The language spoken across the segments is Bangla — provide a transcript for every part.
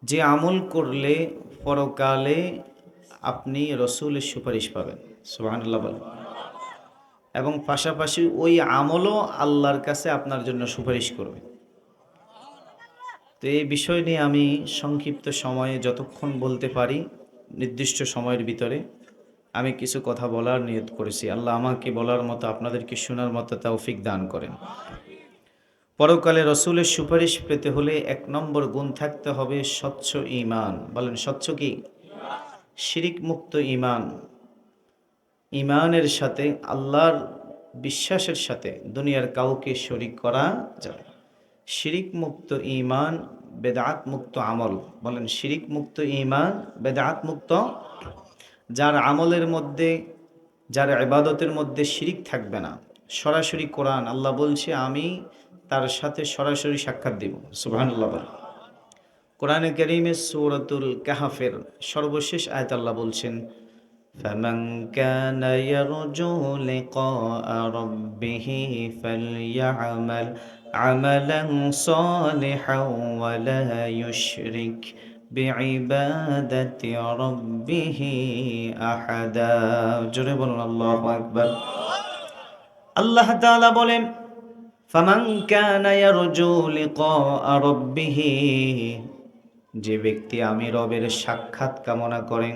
যে আমল করলে পরকালে আপনি রসুলের সুপারিশ পাবেন, সুবহানাল্লাহ বলেন। এবং পাশাপাশি ওই আমলও আল্লাহর কাছে আপনার জন্য সুপারিশ করবে। তো এই বিষয় নিয়ে আমি সংক্ষিপ্ত সময়ে যতক্ষণ বলতে পারি, নির্দিষ্ট সময়ের ভিতরে আমি কিছু কথা বলার নিয়ত করেছি। আল্লাহ আমাকে বলার মতো, আপনাদেরকে শোনার মতো তৌফিক দান করেন। পরকালে রসুলের সুপারিশ পেতে হলে ১ নম্বর গুণ থাকতে হবে স্বচ্ছ ঈমান। বলেন, স্বচ্ছ কি? শিরিক মুক্ত ঈমান। ঈমানের সাথে, আল্লাহর বিশ্বাসের সাথে দুনিয়ার কাউকে শরিক করা যাবে না। শিরিক মুক্ত ঈমান, বেদাত মুক্ত আমল। বলেন, শিরিক মুক্ত ঈমান, বেদাত মুক্ত। যার আমলের মধ্যে, যার ইবাদতের মধ্যে শিরিক থাকবে না, সরাসরি কোরআন আল্লাহ বলছে আমি তার সাথে সরাসরি সাক্ষাৎ দিব। সুবহানাল্লাহ বলেন। কোরআনে কারীমের সূরাতুল কাহফের সর্বশেষ আয়াত আল্লাহ বলছেন, فمن كان يرجو لقاء ربه فليعمل عملا صالحا ولا يشرك بعبادة ربه أحدا। জোরে বলুন আল্লাহু আকবার। আল্লাহ তাআলা বলেন, ফামান কানা ইয়ারজু লিকা রাব্বিহ, যে ব্যক্তি আমি রবের সাক্ষাৎ কামনা করে,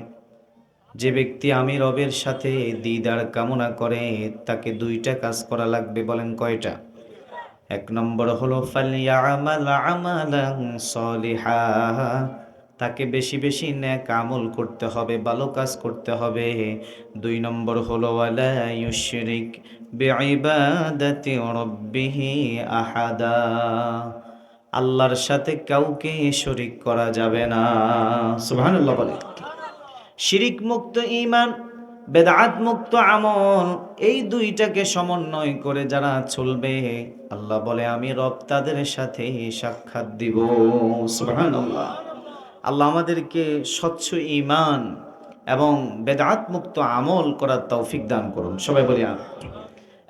যে ব্যক্তি আমি রবের সাথে দিদার কামনা করে, তাকে ২টা কাজ করা লাগবে। বলেন কয়টা? ১ নম্বর হলো ফালিয়ামাল আমালান সলিহা, তাকে বেশি বেশি নেক আমল করতে হবে, ভালো কাজ করতে হবে। ২ নম্বর হলো ওয়ালা ইউশরিক বিইবাদাতি রাব্বিহি আহাদা, আল্লাহর সাথে কাউকে শরীক করা যাবে না। সুবহানাল্লাহ বলে। শিরিক মুক্ত ঈমান, বেদাত মুক্ত আমল, এই ২টাকে সমন্বয় করে যারা চলবে, আল্লাহ বলে আমি রব তাদের সাথে সাক্ষাৎ দিব। সুবহানাল্লাহ। আল্লাহ আমাদেরকে স্বচ্ছ ঈমান এবং বেদাত মুক্ত আমল করার তৌফিক দান করুন। সবাই বলি আমিন।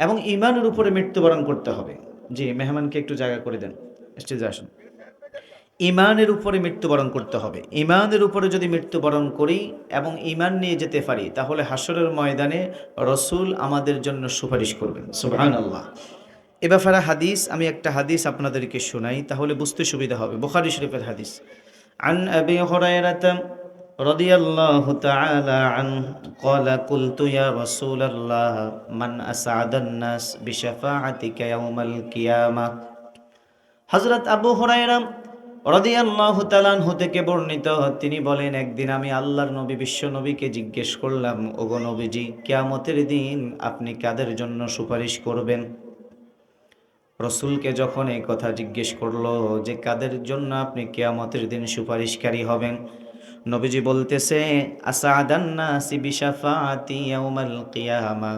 এবং ঈমানের উপরে মৃত্যুবরণ করতে হবে। জি, মেহমানকে একটু জায়গা করে দেন, স্টেজে আসুন। ঈমানের উপরে মৃত্যুবরণ করতে হবে। ঈমানের উপরে যদি মৃত্যুবরণ করি এবং ঈমান নিয়ে যেতে পারি, তাহলে হাশরের ময়দানে রসুল আমাদের জন্য সুপারিশ করবেন। সুবহানাল্লাহ। এ ব্যাপারে হাদিস, আমি একটা হাদিস আপনাদেরকে শোনাই, তাহলে বুঝতে সুবিধা হবে। বুখারী শরীফের হাদিস। আন আবি হুরায়রাতা রাদিয়াল্লাহু তাআলা আনহু قال قلت يا رسول الله من أسعد الناس بشفاعتك يوم القيامة। হযরত আবু হুরায়রা রাদিয়াল্লাহু তাআলা আনহু থেকে বর্ণিত, তিনি বলেন, একদিন আমি আল্লাহর নবী বিশ্ব নবীকে জিজ্ঞেস করলাম, ওগো নবীজি, কিয়ামতের দিন আপনি কাদের জন্য সুপারিশ করবেন? রসুলকে যখন এই কথা জিজ্ঞেস করলো যে কাদের জন্য আপনি কিয়ামতের দিন সুপারিশকারী হবেন, নবীজি বলতেছে, আসাদান নাসি বিশাফাআতি ইয়াউমাল কিয়ামা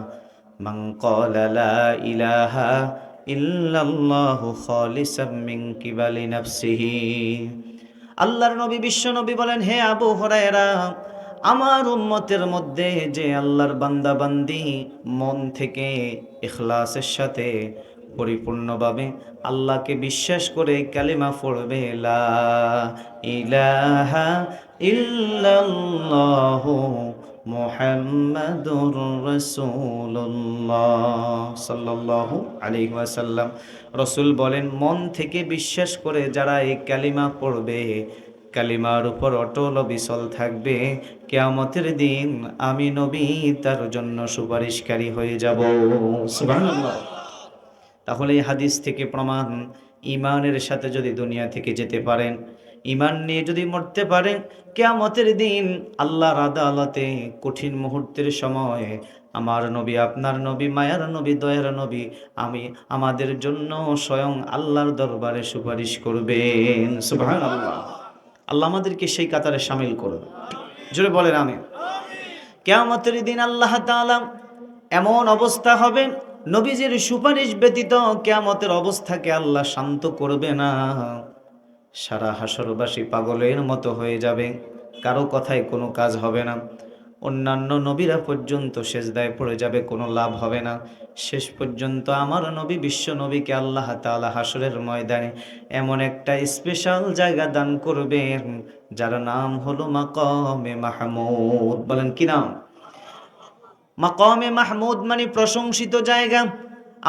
মান ক্বালা লা ইলাহা ইল্লাল্লাহু খালিসাম মিন কিবালি নাফসিহি। আল্লাহর নবী বিশ্ব নবী বলেন, হে আবু হুরায়রা, আমার উম্মতের মধ্যে যে আল্লাহর বান্দা বান্দি মন থেকে ইখলাসের সাথে পরিপূর্ণভাবে আল্লাহকে বিশ্বাস করে কালিমা পড়বে, লা ইলাহা ইল্লাল্লাহু মুহাম্মাদুর রাসূলুল্লাহ সাল্লাল্লাহু আলাইহি ওয়াসাল্লাম, রসূল বলেন, মন থেকে বিশ্বাস করে যারা এই কালিমা পড়বে, কালিমার উপর অটল বিচল থাকবে, কিয়ামতের দিন আমি নবী তার জন্য সুপারিশকারী হয়ে যাব। সুবহানাল্লাহ। তাহলে এই হাদিস থেকে প্রমাণ, ঈমানের সাথে যদি দুনিয়া থেকে যেতে পারেন, ঈমান নিয়ে যদি মরতে পারেন, কিয়ামতের দিন আল্লাহর আদালতে কঠিন মুহূর্তের সময় আমার নবী, আপনার নবী, মায়ার নবী, দয়ার নবী, আমাদের জন্য স্বয়ং আল্লাহর দরবারে সুপারিশ করবেন। সুবহানাল্লাহ। আল্লাহ আমাদেরকে সেই কাতারে শামিল করুন। জোরে বলেন আমিন। কিয়ামতের দিন আল্লাহ তাআলা এমন অবস্থা হবে, নবীজির সুপারিশ ব্যতীত কিয়ামতের অবস্থাকে আল্লাহ শান্ত করবে না। সারা হাশরবাসী পাগলের মতো হয়ে যাবে, কারো কথায় কোনো কাজ হবে না। অন্যান্য নবীরা পর্যন্ত সেজদায় পড়ে যাবে, কোনো লাভ হবে না। শেষ পর্যন্ত আমার নবী, বিশ্ব নবীকে আল্লাহ তাআলা হাসরের ময়দানে এমন একটা স্পেশাল জায়গা দান করবেন, যার নাম হলো মাকামে মাহমুদ। বলেন কি নাম? মাকামে মাহমুদ মানে প্রশংসিত জায়গা।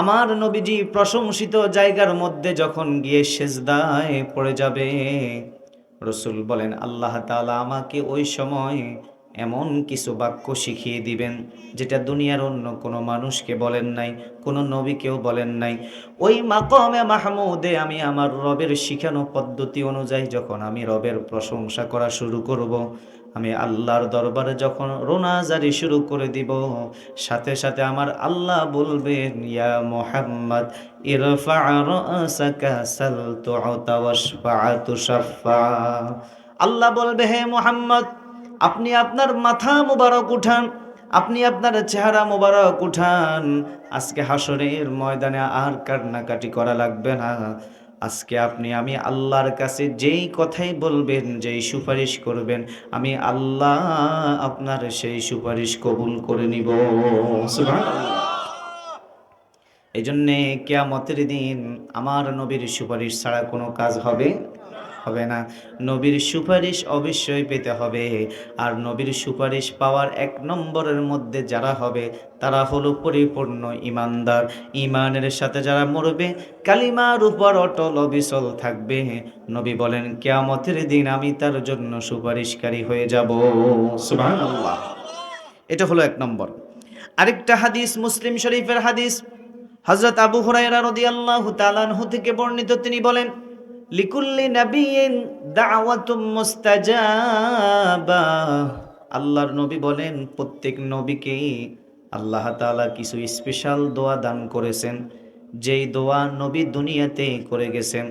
আমার নবীজি প্রশংসিত জায়গার মধ্যে যখন গিয়ে সেজদায় পড়ে যাবে, রসুল বলেন আল্লাহ তাআলা আমাকে ওই সময় এমন কিছু বাক্য শিখিয়ে দিবেন, যেটা দুনিয়ার অন্য কোনো মানুষকে বলেন নাই, কোনো নবীকেও বলেন নাই। ওই মাকামে মাহমুদে আমি আমার রবের শিখানো পদ্ধতি অনুযায়ী যখন আমি রবের প্রশংসা করা শুরু করব, আমি আল্লাহর দরবারে যখন রোনাজারি শুরু করে দিব, সাথে সাথে আমার আল্লাহ বলবেন, ইয়া মুহাম্মদ ইরফা রাসাকা সাল তু'তা ওয়াশফা তুশাফা। আল্লাহ বলবে, হে মুহাম্মদ, আপনি আপনার মাথা মুবারক উঠান, আপনি আপনার চেহারা মুবারক উঠান। আজকে হাসরের ময়দানে আর কান্নাকাটি করা লাগবে না। আজকে আমি আল্লাহর কাছে যেই কথাই বলবেন, যেই সুপারিশ করবেন, আমি আল্লাহ আপনার সেই সুপারিশ কবুল করে নিব। সুবহানাল্লাহ। এই জন্যে কিয়ামতের দিন আমার নবীর সুপারিশ ছাড়া কোনো কাজ হবে না। নবীর সুপারিশ অবশ্যই পেতে হবে। আর নবীর সুপারিশ পাওয়ার এক নম্বরের মধ্যে যারা হবে, তারা হলো পরিপূর্ণ ঈমানদার। ঈমানের সাথে যারা মরবে, কালিমার উপর অটল অবিচল থাকবে, নবী বলেন কিয়ামতের দিন আমি তার জন্য সুপারিশকারী হয়ে যাব। সুবহানাল্লাহ। এটা হলো এক নম্বর। আরেকটা হাদিস, মুসলিম শরীফের হাদিস, হযরত আবু হুরায়রা রাদিয়াল্লাহু তাআলা আনহু থেকে বর্ণিত। তিনি বলেন, লিকুল্লি নাবিয়্যিন দাওয়াতুম মুস্তাজাবা। আল্লাহর নবী বলেন, প্রত্যেক নবীকেই আল্লাহ তাআলা কিছু স্পেশাল দোয়া দান করেছেন, যেই দোয়া নবী দুনিয়াতে করে গেছেন।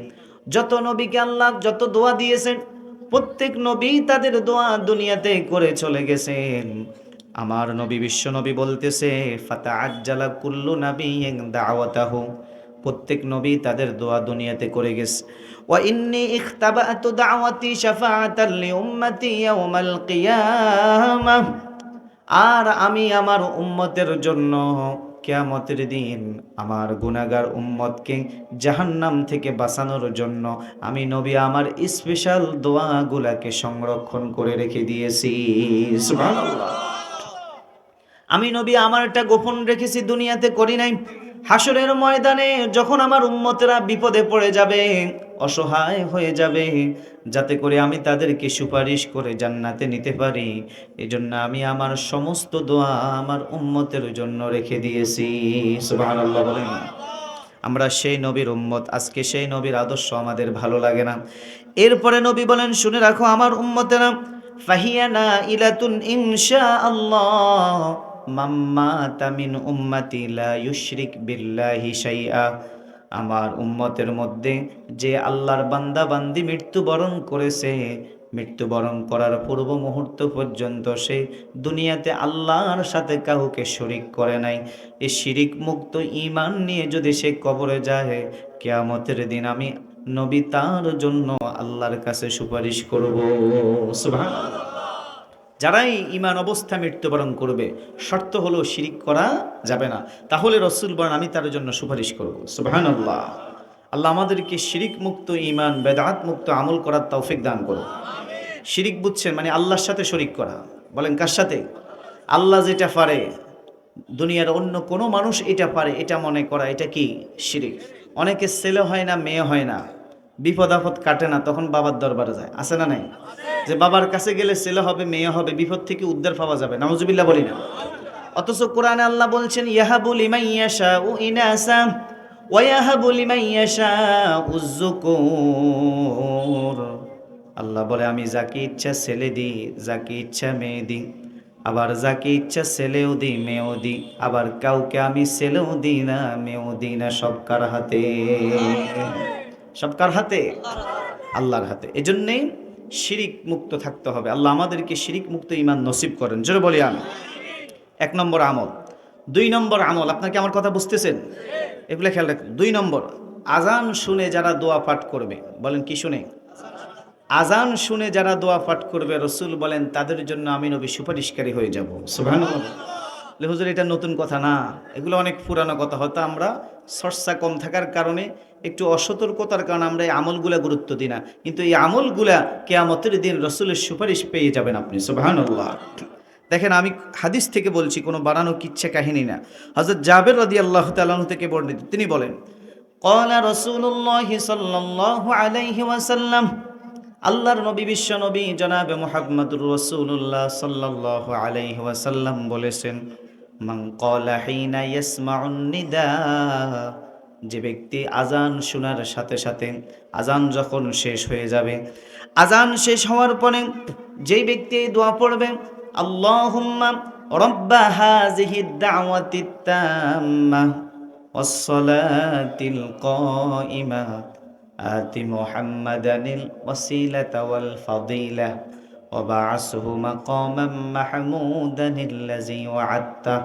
যত নবীকে আল্লাহ যত দোয়া দিয়েছেন, প্রত্যেক নবী তাদের দোয়া দুনিয়াতে করে চলে গেছেন। আমার নবী বিশ্ব নবী বলতেছে, ফাতাআজ্জালা কুল্লু নাবিয়্যিন দাওয়াতাহু। প্রত্যেক নবী তাদের দোয়া দুনিয়াতে করে গেছে। ওয়া ইন্নী ইখতাবাতু দাওয়াতি শাফাআতাল লিউম্মতি ইয়াউমাল কিয়ামাহ। আর আমি আমার উম্মতের জন্য কিয়ামতের দিন আমার গুনাহগার উম্মতকে জাহান্নাম থেকে বাঁচানোর জন্য আমি নবী আমার স্পেশাল দোয়াগুলাকে সংরক্ষণ করে রেখে দিয়েছি। সুবহানাল্লাহ। আমি নবী আমারটা গোপন রেখেছি, দুনিয়াতে করি নাই। হাসরের ময়দানে যখন আমার উম্মতেরা বিপদে পড়ে যাবে, অসহায় হয়ে যাবে, যাতে করে আমি তাদেরকে সুপারিশ করে জান্নাতে নিতে পারি, এজন্য আমি আমার সমস্ত দোয়া আমার উম্মতের জন্য রেখে দিয়েছি। সুবহানাল্লাহ বলেন। আমরা সেই নবীর উম্মত, আজকে সেই নবীর আদর্শ আমাদের ভালো লাগে না। এরপরে নবী বলেন, শুনে রাখো আমার উম্মতেরা, ফাহিয়ানা ইলাতুন ইনশাআল্লাহ মাম্মাতা মিন উম্মতি লা ইউশরিক বিল্লাহি শাইআ। আমার উম্মতের মধ্যে যে আল্লাহর বান্দা বান্দি মৃত্যুবরণ করেছে, মৃত্যুবরণ করার পূর্ব মুহূর্ত পর্যন্ত সে দুনিয়াতে আল্লাহর সাথে কাউকে শরিক করে নাই, এই শিরিক মুক্ত ঈমান নিয়ে যদি সে কবরে যায়, কিয়ামতের দিন আমি নবী তার জন্য আল্লাহর কাছে সুপারিশ করব। সুবহানাল্লাহ। যারাই ঈমান অবস্থা মৃত্যুবরণ করবে, শর্ত হলো শিরিক করা যাবে না, তাহলে রাসূল বলেন আমি তার জন্য সুপারিশ করব। সুবহানাল্লাহ। আল্লাহ আমাদেরকে শিরিক মুক্ত ঈমান, বেদাত মুক্ত আমল করার তৌফিক দান করুন। শিরিক বুঝছেন মানে আল্লাহর সাথে শরিক করা। বলেন কার সাথে? আল্লাহ যেটা পারে, দুনিয়ার অন্য কোনো মানুষ এটা পারে, এটা মনে করা, এটা কি? শিরিক। অনেকে ছেলে হয় না, মেয়ে হয় না, বিপদ আপদ কাটে না, তখন বাবার দরবারে যায়, আছে না নাই? যে বাবার কাছে গেলে ছেলে হবে, মেয়ে হবে, বিপদ থেকে উদ্ধার পাওয়া যাবে, নাউজুবিল্লাহ বলি না। অথচ কোরআনে আল্লাহ বলছেন, ইয়াহাবু লিমান ইয়াশাউ ইনাসা ওয়া ইয়াহাবু লিমান ইয়াশাউ যুকুর। আল্লাহ বলে আমি যাকে ইচ্ছা ছেলে দিই, যাকে ইচ্ছা মেয়ে দিই, আবার যাকে ইচ্ছা ছেলেও দিই, মেয়েও দিই, আবার কাউকে আমি ছেলেও দিই না, মেয়েও দিই না। সব কার হাতে? সব কার হাতে? আল্লাহর হাতে। এজন্যই শিরিক মুক্ত থাকতে হবে। আল্লাহ আমাদেরকে শিরিক মুক্ত ঈমান নসিব করেন, জোরে বলি আমিন। এক নম্বর আমল। দুই নম্বর আমল, আপনাকে আমার কথা বুঝতেছেন? এগুলো খেয়াল রাখুন। দুই নম্বর, আজান শুনে যারা দোয়া পাঠ করবে, বলেন কি শুনে? আজান শুনে যারা দোয়া পাঠ করবে রসুল বলেন তাদের জন্য আমি নবী সুপারিশকারী হয়ে যাব। সুবহানাল্লাহ। হুজুর এটা নতুন কথা না, এগুলো অনেক পুরানো কথা। হয়তো আমরা চর্চা কম থাকার কারণে, একটু অসতর্কতার কারণে আমরা এই আমলগুলা গুরুত্ব দিই না, কিন্তু এই আমলগুলা কিয়ামতের দিন রসুলের সুপারিশ পেয়ে যাবেন আপনি। সুবহানাল্লাহ। দেখেন, আমি হাদিস থেকে বলছি, কোনো বানানো কিচ্ছা কাহিনী না। হযরত জাবের রাদিয়াল্লাহু তাআলা আনহু থেকে বর্ণিত, তিনি বলেন, ক্বালা রাসূলুল্লাহ সাল্লাল্লাহু আলাইহি ওয়াসাল্লাম, আল্লাহর নবী বিশ্ব নবী জনাবে মুহাম্মদুর রাসূলুল্লাহ সাল্লাল্লাহু আলাইহি ওয়াসাল্লাম বলেছেন, মান ক্বালা হিনা ইয়াসমাউন নিদা, যে ব্যক্তি আজান শোনার সাথে সাথে, আজান যখন শেষ হয়ে যাবে, আজান শেষ হওয়ার পরে যেই ব্যক্তি এই দোয়া পড়বে, আল্লাহুম্মা রাব্বা হাযিহিদ দাওয়াতিত তাম্মা ওয়াস সালাতিল কাইমা আতি মুহাম্মাদানিল ওয়াসিলাতা ওয়াল ফাদিলা ওয়াবআসহু মাকামান মাহমুদানিল্লাযী ওয়া'আদতা।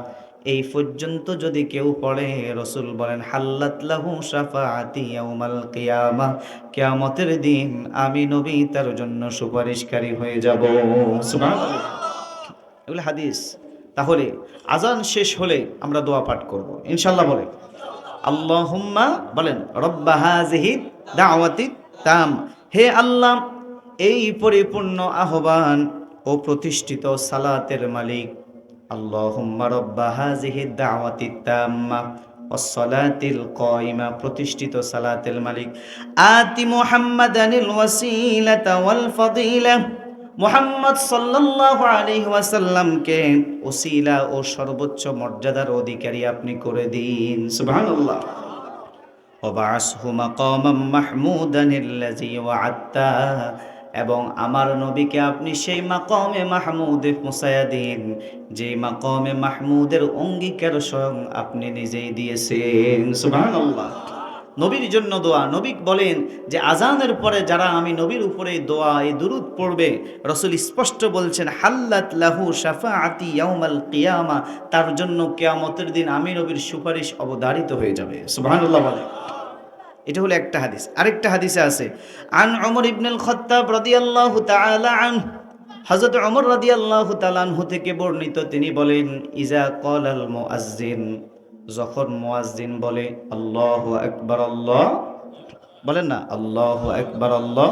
এই পর্যন্ত যদি কেউ পড়ে, রসুল বলেন, হাল্লাত লাহু শাফাআতি ইয়াউমাল কিয়ামা, কিয়ামতের দিন আমি নবী তার জন্য সুপারিশকারী হয়ে যাব। সুবহানাল্লাহ। এগুলো হাদিস। তাহলে আজান শেষ হলে আমরা দোয়া পাঠ করব ইনশাআল্লাহ। বলে আল্লাহুম্মা, বলেন, রব্বা হাযিহি দাওয়াতি তাম, হে আল্লাহ, এই পরিপূর্ণ আহ্বান ও প্রতিষ্ঠিত সালাতের মালিক, আল্লাহুম্মা রব্বা হাযিহি দাওয়াতি তাম্মা ওয়াস সালাতিল কাইমা, প্রতিষ্ঠিত সালাতের মালিক, আতি মুহাম্মাদানিল ওয়াসিলাতা ওয়াল ফাদিলা, মুহাম্মদ সাল্লাল্লাহু আলাইহি ওয়াসাল্লামকে ওসিলা ও সর্বোচ্চ মর্যাদার অধিকারী আপনি করে দিন। সুবহানাল্লাহ। ওয়াবআসহু মাকামান মাহমুদানিল্লাযী ওয়া'আদতা, এবং আমার নবীকে আপনি সেই মাকামে মাহমুদে পৌঁছায়া দিন, যে মাকামে মাহমুদের অঙ্গীকার স্বয়ং আপনি নিজেই দিয়েছেন। সুবহানাল্লাহ। নবীর জন্য দোয়া। নবী বলেন যে আজানের পরে যারা আমি নবীর উপরে দোয়া, এই দুরূদ পড়বে, রাসূল স্পষ্ট বলছেন, হাল্লাত লাহু শাফাআতি ইয়াউমাল কিয়ামা, তার জন্য কিয়ামতের দিন আমি নবীর সুপারিশ অবধারিত হয়ে যাবে। সুবহানাল্লাহ বলে। এটা হলো একটা হাদিস। আরেকটা হাদিসে আছে, আন ওমর ইবনুল খাত্তাব রাদিয়াল্লাহু তাআলা আনহু, হযরত ওমর রাদিয়াল্লাহু তাআলা আনহু থেকে বর্ণিত, তিনি বলেন, ইজা ক্বালাল মুআজ্জিন, যখন মুয়াজ্জিন বলে আল্লাহু আকবার, আল্লাহ, বলেন না আল্লাহু আকবার, আল্লাহ,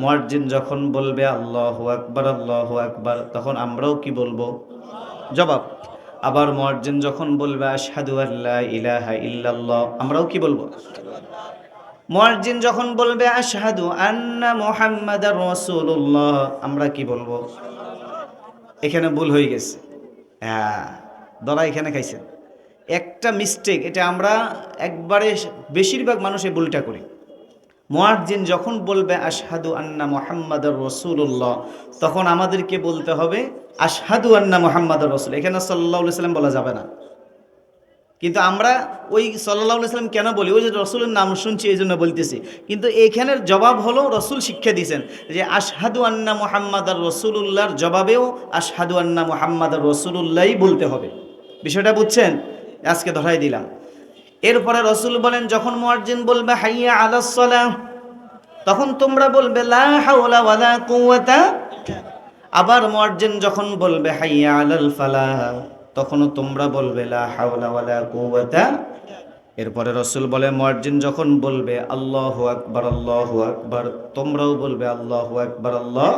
মুয়াজ্জিন যখন বলবে আল্লাহু আকবার, আল্লাহু আকবার, তখন আমরাও কি বলবো? জবাব। আবার মুয়াজ্জিন যখন বলবে আশহাদু আল্লা ইলাহা ইল্লাল্লাহ, আমরাও কি বলবো? মুয়াজ্জিন যখন বলবে আশহাদু আন্না মুহাম্মাদার রাসূলুল্লাহ, আমরা কি বলবো? এখানে ভুল হয়ে গেছে। হ্যাঁ, ধরা এখানে খাইছেন একটা মিস্টেক। এটা আমরা একবারে বেশিরভাগ মানুষ এই ভুলটা করি। মুয়াজ্জিন যখন বলবে আশহাদু আন্না মুহাম্মাদার রাসূলুল্লাহ, তখন আমাদেরকে বলতে হবে আশহাদু আন্না মুহাম্মাদার রাসূল। এখানে সাল্লাল্লাহু আলাইহি সাল্লাম বলা যাবে না। কিন্তু আমরা ওই সাল্লাল্লাহু আলাইহি সাল্লাম কেন বলি? ওই যে রসুলের নাম শুনছি এই জন্য বলতেছি। কিন্তু এখানের জবাব হলো, রসুল শিক্ষা দিয়েছেন যে আশহাদু আন্না মুহাম্মাদার রাসূলুল্লাহর জবাবেও আশহাদু আন্না মুহাম্মাদার রাসূলুল্লাহই বলতে হবে। বিষয়টা বুঝছেন? আজকে ধরাই দিলাম। এরপরে রসুল বলেন, যখন মুয়াজ্জিন বলবে হাইয়া আলাস সালাহ, তখন তোমরা বলবে লা হাওলা ওয়ালা কুওয়াতা। আবার মুয়াজ্জিন যখন বলবে হাইয়া আলাল ফালাহ, তখনও তোমরা বলবে লা হাওলা ওয়ালা কুওয়াতা। এরপরে রসুল বলে, মুয়াজ্জিন যখন বলবে আল্লাহু আকবার, আল্লাহু আকবার, তোমরাও বলবে আল্লাহু আকবার, আল্লাহ।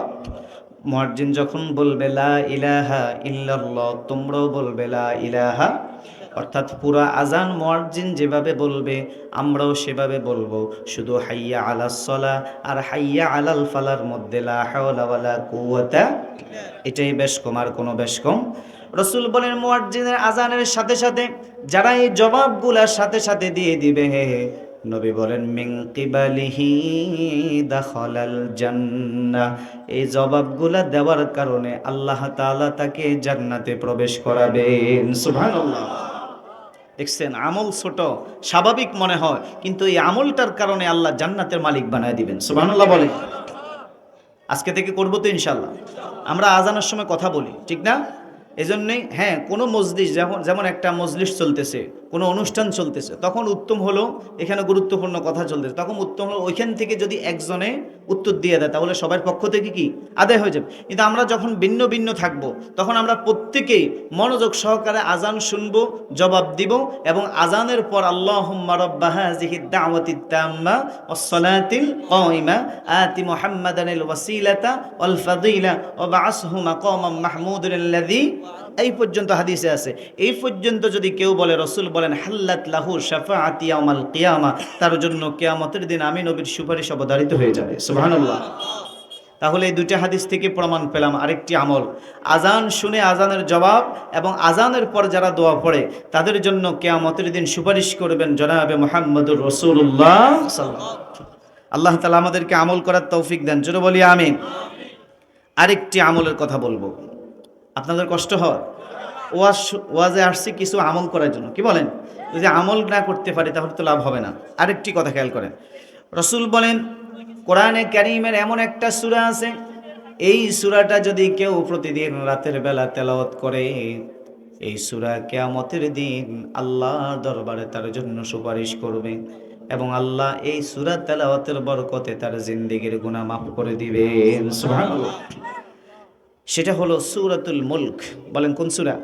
মুয়াজ্জিন যখন বলবে লা ইলাহা ইল্লাল্লাহ, তোমরাও বলবে লা ইলাহা। অর্থাৎ পুরা আজান মুয়াজ্জিন যেভাবে বলবে আমরাও সেভাবে বলবো, শুধু হাইয়া আলাস সালাহ আর হাইয়া আলাল ফালার মধ্যে লা হাওলা ওয়ালা কুওয়াতা, এটাই বেশ কম, আর কোনো বেশ কম। রসুল বলেন, মুয়াজ্জিনের আজানের সাথে সাথে যারা এই জবাবগুলার সাথে সাথে দিয়ে দিবে, নবী বলেন, মিন কিবালিহি দাখালাল জান্নাহ, এই জবাবগুলা দেওয়ার কারণে আল্লাহ তাআলা তাকে জান্নাতে প্রবেশ করাবেন। সুবহানাল্লাহ। দেখছেন, আমল ছোট স্বাভাবিক মনে হয়, কিন্তু এই আমলটার কারণে আল্লাহ জান্নাতের মালিক বানায় দিবেন। সুবহানাল্লাহ বলেন। আজকে থেকে করবো তো ইনশাআল্লাহ। আমরা আজানের সময় কথা বলি, ঠিক না? এজন্যই হ্যাঁ, কোনো মজলিস যেমন যেমন একটা মজলিস চলতেছে, কোনো অনুষ্ঠান চলতেছে, তখন উত্তম হলো, এখানে গুরুত্বপূর্ণ কথা চলতেছে, তখন উত্তম হলো ওইখান থেকে যদি একজনে উত্তর দিয়ে দেয় তাহলে সবার পক্ষ থেকে কি আদায় হয়ে যাবে। কিন্তু আমরা যখন ভিন্ন ভিন্ন থাকবো তখন আমরা প্রত্যেকেই মনোযোগ সহকারে আজান শুনবো, জবাব দিব, এবং আজানের পর আল্লাহুম্মা রাব্বা হাযিহি দাওয়াতিত তাম্মা ওয়াস সালাতিল কায়িমা আতি মুহাম্মাদানিল ওয়াসিলাতা ওয়াল ফাদিলা ওয়া বা'আসহু মাকামান মাহমুদান আল্লাযী, এই পর্যন্ত হাদিসে আছে। এই পর্যন্ত যদি কেউ বলে, রাসূল বলেন হাল্লাত লাহু শাফাআতি ইয়াউমাল কিয়ামা, তার জন্য কিয়ামতের দিন আমি নবীর সুপারিশ অবধারিত হয়ে যাবে। সুবহানাল্লাহ। তাহলে এই দুইটা হাদিস থেকে প্রমাণ পেলাম আরেকটি আমল, আজান শুনে আজানের জবাব এবং আজানের পর যারা দোয়া পড়ে তাদের জন্য কিয়ামতের দিন সুপারিশ করবেন জনাবে মুহাম্মদুর রাসূলুল্লাহ সাল্লাল্লাহু আলাইহি ওয়াসাল্লাম। আল্লাহ তাআলা আমাদেরকে আমল করার তৌফিক দেন, জোরে বলি আমিন। আরেকটি আমলের কথা বলবো, আপনাদের কষ্ট হয়? ওয়াজে আসছি কিছু আমল করার জন্য, কি বলেন? যদি আমল না করতে পারি তাহলে তো লাভ হবে না। আরেকটি কথা খেয়াল করেন, রাসূল বলেন কোরআনে কারীমের এমন একটা সূরা আছে, এই সূরাটা যদি কেউ প্রতিদিন রাতের বেলা তেলাওয়াত করে, এই সূরা কিয়ামতের দিন আল্লাহর দরবারে তার জন্য সুপারিশ করবে, এবং আল্লাহ এই সূরা তেলাওয়াতের বরকতে তার জিন্দেগীর গুনাহ মাফ করে দিবেন। সুবহানাল্লাহ। সেটা হলো সূরাতুল মুলক। বলেন কোন সূরা?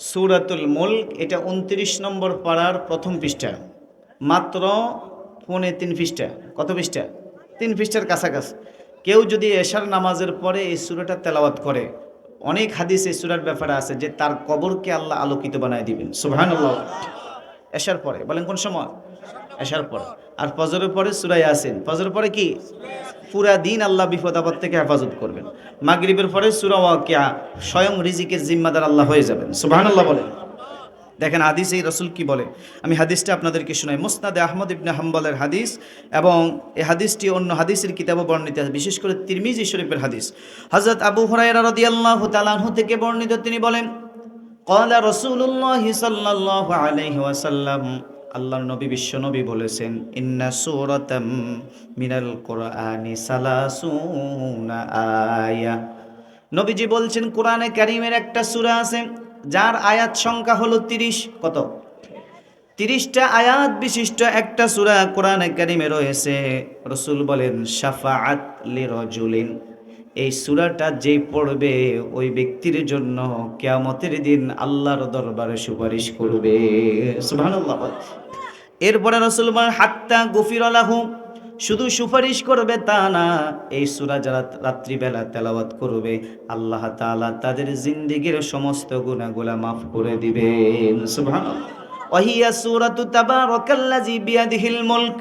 সূরাতুল মুলক। এটা 29 নম্বর পারার প্রথম পৃষ্ঠা, মাত্র 3.5 পৃষ্ঠা। কত পৃষ্ঠা? 3 পৃষ্ঠার কাছাকাছি। কেউ যদি এশার নামাজের পরে এই সূরাটা তেলাওয়াত করে, অনেক হাদিস এই সূরার ব্যাপারে আছে যে তার কবরকে আল্লাহ আলোকিত বানায় দিবেন। সুবহানাল্লাহ। এশার পরে, বলেন কোন সময়? এশার পরে। আর ফজরের পরে সূরা ইয়াসিন। ফজরের পরে কি? পুরা দিন আল্লাহ বিপদ আপদ থেকে হেফাজত করবেন। মাগরিবের পরে সূরা ওয়াকিয়া, স্বয়ং রিজিকের জিম্মাদার আল্লাহ হয়ে যাবেন। সুবহানাল্লাহ বলেন। দেখেন হাদিসে রাসূল কি বলে, আমি হাদিসটা আপনাদেরকে শোনাই। মুসনাদে আহমদ ইবনে হাম্বলের হাদিস, এবং এই হাদিসটি অন্য হাদিসের কিতাবে বর্ণিত আছে, বিশেষ করে তিরমিজি শরীফের হাদিস। হযরত আবু হুরায়রা রাদিয়াল্লাহু তাআলা আনহু থেকে বর্ণিত, তিনি বলেন ক্বালা রাসূলুল্লাহি সাল্লাল্লাহু আলাইহি ওয়াসাল্লাম, আল্লাহর নবী বিশ্ব নবী বলেছেন, ইন্না সূরাতাম মিনাল কুরআনি সালাসুনা আয়া। নবীজি বলছেন কোরআনে কারীমের একটা সূরা আছে যার আয়াত সংখ্যা হলো 30। কত? 30টা আয়াত বিশিষ্ট একটা সূরা কোরআনে কারীমে রয়েছে। রাসূল বলেন শাফাআত লিরাজুলিন, এই সূরাটা যে পড়বে ওই ব্যক্তির জন্য কিয়ামতের দিন আল্লাহর দরবারে সুপারিশ করবে। সুবহানাল্লাহ। এরপরে রাসূল বলেন হাত্তা গুফির লাহু, শুধু সুপারিশ করবে তা না, এই সূরা যারা রাত্রিবেলা তেলাওয়াত করবে আল্লাহ তাআলা তাদের জিন্দেগীর সমস্ত গুনাহগুলা মাফ করে দিবেন। সুবহানাল্লাহ। ওয়াহিয়া সূরাতু তাবারাকাল্লাযী বিয়াদিহিল মুলক,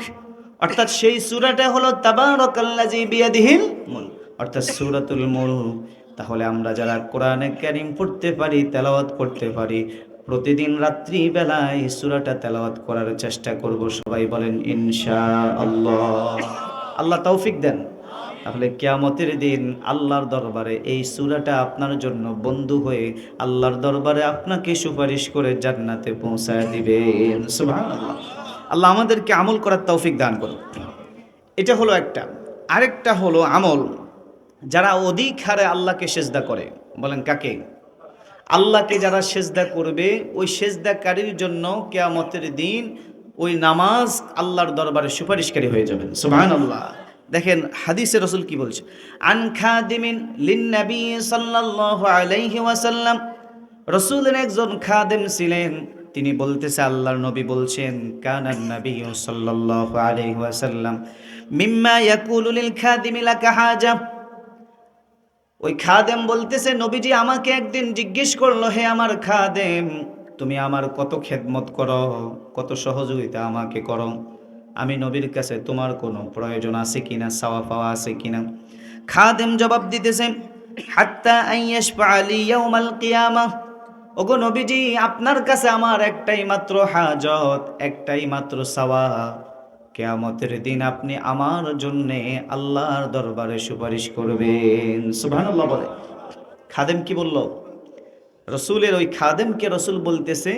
অর্থাৎ সেই সূরাটা হলো তাবারাকাল্লাযী বিয়াদিহিল মুলক, অর্থাৎ সূরাতুল মুলক। তাহলে আমরা যারা কোরআনে কারীম পড়তে পারি, তেলাওয়াত করতে পারি, প্রতিদিন রাত্রি বেলায় এই সূরাটা তেলাওয়াত করার চেষ্টা করব। সবাই বলেন ইনশাআল্লাহ। আল্লাহ তৌফিক দেন। তাহলে কিয়ামতের দিন আল্লাহর দরবারে এই সূরাটা আপনার জন্য বন্ধু হয়ে আল্লাহর দরবারে আপনাকে সুপারিশ করে জান্নাতে পৌঁছায় দিবেন। সুবহানাল্লাহ। আল্লাহ আমাদেরকে আমল করার তৌফিক দান করুন। এটা হলো একটা। আরেকটা হলো আমল যারা অধিক হারে আল্লাহকে সেজদা করে। বলেন কাকে? আল্লাহকে যারা সেজদা করবে ওই সেজদাকারীর জন্য কিয়ামতের দিন ওই নামাজ আল্লাহর দরবারে সুপারিশকারী হয়ে যাবেন। সুবহানাল্লাহ। দেখেন হাদিসে রাসূল কি বলছে, আন খাদিমিন লিন-নবী সাল্লাল্লাহু আলাইহি ওয়াসাল্লাম, রাসূলের একজন খাদেম ছিলেন, তিনি বলতেছে আল্লাহর নবী বলছেন, কানান নবী সাল্লাল্লাহু আলাইহি ওয়াসাল্লাম মিম্মা ইয়াকুলু লিল খাদিমি লাকা হাজা। ওই খাদেম বলতেছে নবীজি আমাকে একদিন জিজ্ঞেস করলো, হে আমার খাদেম, তুমি আমার কত খেদমত করো, কত সহযোগিতা আমাকে করো, আমি নবীর কাছে তোমার কোনো প্রয়োজন আছে কিনা, চাওয়া পাওয়া আছে কিনা? খাদেম জবাব দিতেছে, হাত্তা আইয়াশফা লি ইয়াউমাল কিয়ামাহ, ওগো নবীজি আপনার কাছে আমার একটাই মাত্র হাজত, একটাই মাত্র চাওয়া, কিয়ামতের দিন আপনি আমার জন্যে আল্লাহর দরবারে সুপারিশ করবেন। সুবহানাল্লাহ বলে। খাদেম কি বলল? রসুলের ওই খাদেমকে রসুল বলতেছে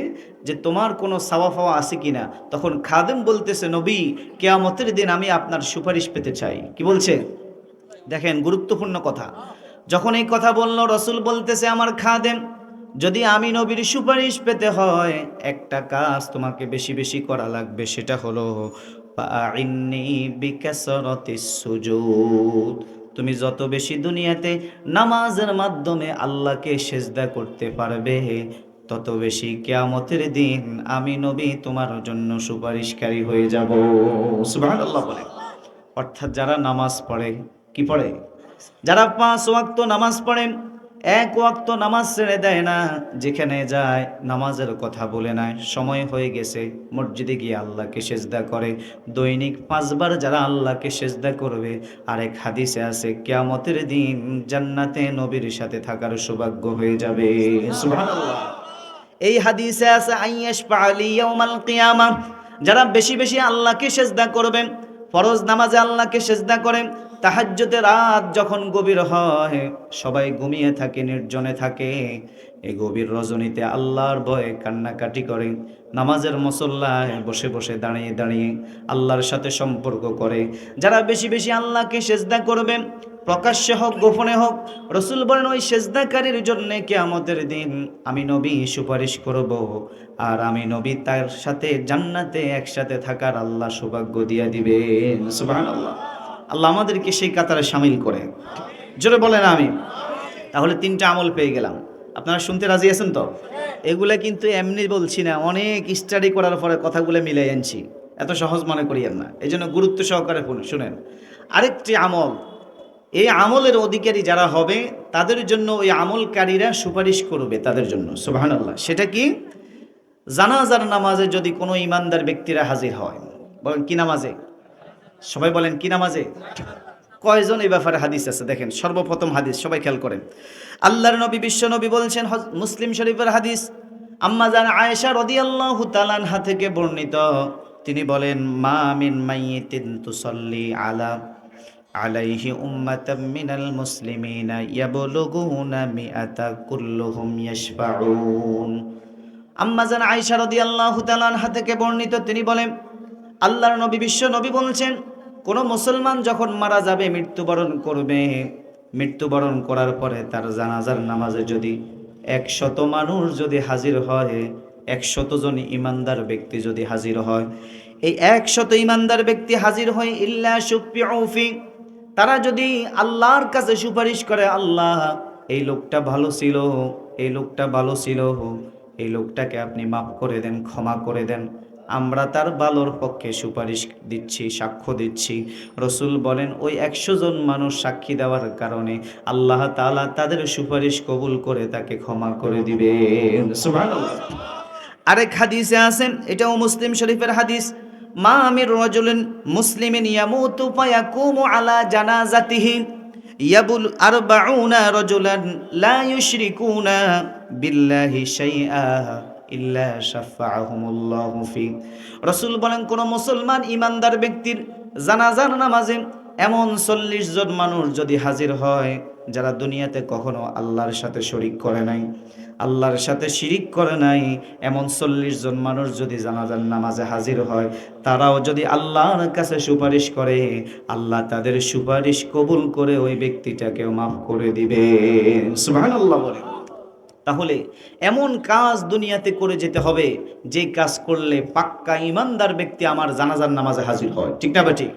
যে তোমার কোনো চাওয়া পাওয়া আছে কিনা? তখন খাদেম বলতেছে, নবী কিয়ামতের দিন আমি আপনার সুপারিশ পেতে চাই। কি বলছে? দেখেন গুরুত্বপূর্ণ কথা। যখন এই কথা বলল, রসুল বলতেছে, আমার খাদেম, যদি আমি নবীর সুপারিশ পেতে হয় একটা কাজ তোমাকে বেশি বেশি করা লাগবে, সেটা হলো ফাআইন্নি বিকাসরাতিস সুজুদ। তুমি যত বেশি দুনিয়াতে নামাজের মাধ্যমে আল্লাহকে সেজদা করতে পারবে, তত বেশি কিয়ামতের দিন আমি নবী তোমার জন্য সুপারিশকারী হয়ে যাব। সুবহানাল্লাহ বলে। অর্থাৎ যারা নামাজ পড়ে, কি পড়ে? যারা 5 ওয়াক্ত নামাজ পড়ে, এক ওয়াক্ত নামাজ ছেড়ে দেয় না, যেখানে যায় নামাজের কথা বলে না, সময় হয়ে গেছে মসজিদে গিয়ে আল্লাহকে সেজদা করে, দৈনিক 5 বার যারা আল্লাহকে সেজদা করবে, আরেক হাদিসে আছে কিয়ামতের দিন জান্নাতে নবীর সাথে থাকার সৌভাগ্য হয়ে যাবে। সুবহানাল্লাহ। এই হাদিসে আছে আইয়াশ পালি ইয়াউমাল কিয়ামা, যারা বেশি বেশি আল্লাহকে সেজদা করবেন, ফরজ নামাজে আল্লাহকে সেজদা করেন, তাহাজ্জুদে রাত যখন গভীর হয়, সবাই ঘুমিয়ে থাকে, নির্জনে থাকে, এই গভীর রজনীতে আল্লাহর ভয়ে কান্নাকাটি করে, নামাজের মুসল্লায় বসে বসে দাঁড়িয়ে দাঁড়িয়ে আল্লাহর সাথে সম্পর্ক করে, যারা বেশি বেশি আল্লাহকে সেজদা করবেন, প্রকাশ্যে হোক গোপনে হোক, রসুল বলেন ওই সেজদাকারীর জন্য কিয়ামতের দিন আমি নবী সুপারিশ করব, আর আমি নবী তার সাথে জান্নাতে একসাথে থাকার আল্লাহ সৌভাগ্য দিয়ে দিবেন। সুবহানাল্লাহ। আল্লাহ আমাদেরকে সেই কাতারে শামিল করে। জোরে বলেন আমি। তাহলে 3টা আমল পেয়ে গেলাম। আপনারা শুনতে রাজি আছেন তো? এগুলা কিন্তু এমনি বলছি না, অনেক স্টাডি করার পরে কথাগুলো মিলাই আনছি, এত সহজ মনে করিয়েন না, এই জন্য গুরুত্ব সহকারে শুনেন। আরেকটি আমল, এই আমলের অধিকারী যারা হবে তাদের জন্য ওই আমলকারীরা সুপারিশ করবে তাদের জন্য। সুবহানাল্লাহ। সেটা কি? জানাজার নামাজে যদি কোনো ইমানদার ব্যক্তিরা হাজির হয়, বলেন কি নামাজে? সবাই বলেন কি নামাজে? কয়জন এই ব্যাপারে হাদিস আছে দেখেন। সর্বপ্রথম হাদিস সবাই খেয়াল করেন, আল্লাহর নবী বিশ্ব নবী বলছেন, মুসলিম শরীফের হাদিস, আম্মা জান আয়েশা রাদিয়াল্লাহু তাআলা আনহা থেকে বর্ণিত, তিনি বলেন, মা মিন মাইয়িতিন তুসাল্লি আলাইহি উম্মাতাম মিনাল মুসলিমিনা ইয়াবলুগুনা মিআতা কুল্লুহুম ইয়াশফাউন। আম্মা জান আয়েশা রাদিয়াল্লাহু তাআলা আনহা থেকে বর্ণিত, তিনি বলেন, আল্লাহর নবী বিশ্ব নবী বলছেন, কোন মুসলমান যখন মারা যাবে, মৃত্যুবরণ করবে, মৃত্যুবরণ করার পরে তার জানাজার নামাজে যদি 100 মানুষ যদি হাজির হয়, 100 জন ইমানদার ব্যক্তি যদি হাজির হয়, এই 100 ইমানদার ব্যক্তি হাজির হয়, ইল্লা শুফিউ ফি, তারা যদি আল্লাহর কাছে সুপারিশ করে, আল্লাহ এই লোকটা ভালো ছিল, এই লোকটা ভালো ছিল, এই লোকটাকে আপনি মাফ করে দেন, ক্ষমা করে দেন, আমরা তার ভালোর পক্ষে সুপারিশ দিচ্ছি, সাক্ষ্য দিচ্ছি। রসুল বলেন ওই 100 জন মানুষ সাক্ষী দেওয়ার কারণে আল্লাহ তাআলা তাদের সুপারিশ কবুল করে তাকে ক্ষমা করে দিবেন। সুবহানাল্লাহ। আরেক হাদিসে আছেন, এটাও মুসলিম শরীফের হাদিস, মা আমির রাজুলিন মুসলিমিন ইয়ামুতু ফায়াকুমু আলা জানাজাতিহি ইয়াবুল আরবাউনা রাজুলান লা ইউশরিকুনা বিল্লাহি শাইআ ইল্লা শাফাআহুমুল্লাহু ফি। রাসূল বলেন, কোন মুসলমান ইমানদার ব্যক্তির জানাজার নামাজে এমন 40 জন মানুষ যদি হাজির হয়, যারা দুনিয়াতে কখনো আল্লাহর সাথে শরীক করে নাই, আল্লাহর সাথে শিরিক করে নাই, এমন 40 জন মানুষ যদি জানাজার নামাজে হাজির হয়, তারাও যদি আল্লাহর কাছে সুপারিশ করে, আল্লাহ তাদের সুপারিশ কবুল করে ওই ব্যক্তিটাকেও মাফ করে দিবে। সুবহানাল্লাহ বলে। তাহলে এমন কাজ দুনিয়াতে করে যেতে হবে, যে কাজ করলে পাক্কা ইমানদার ব্যক্তি আমার জানাজার নামাজে হাজির হয়। ঠিক না বেঠিক?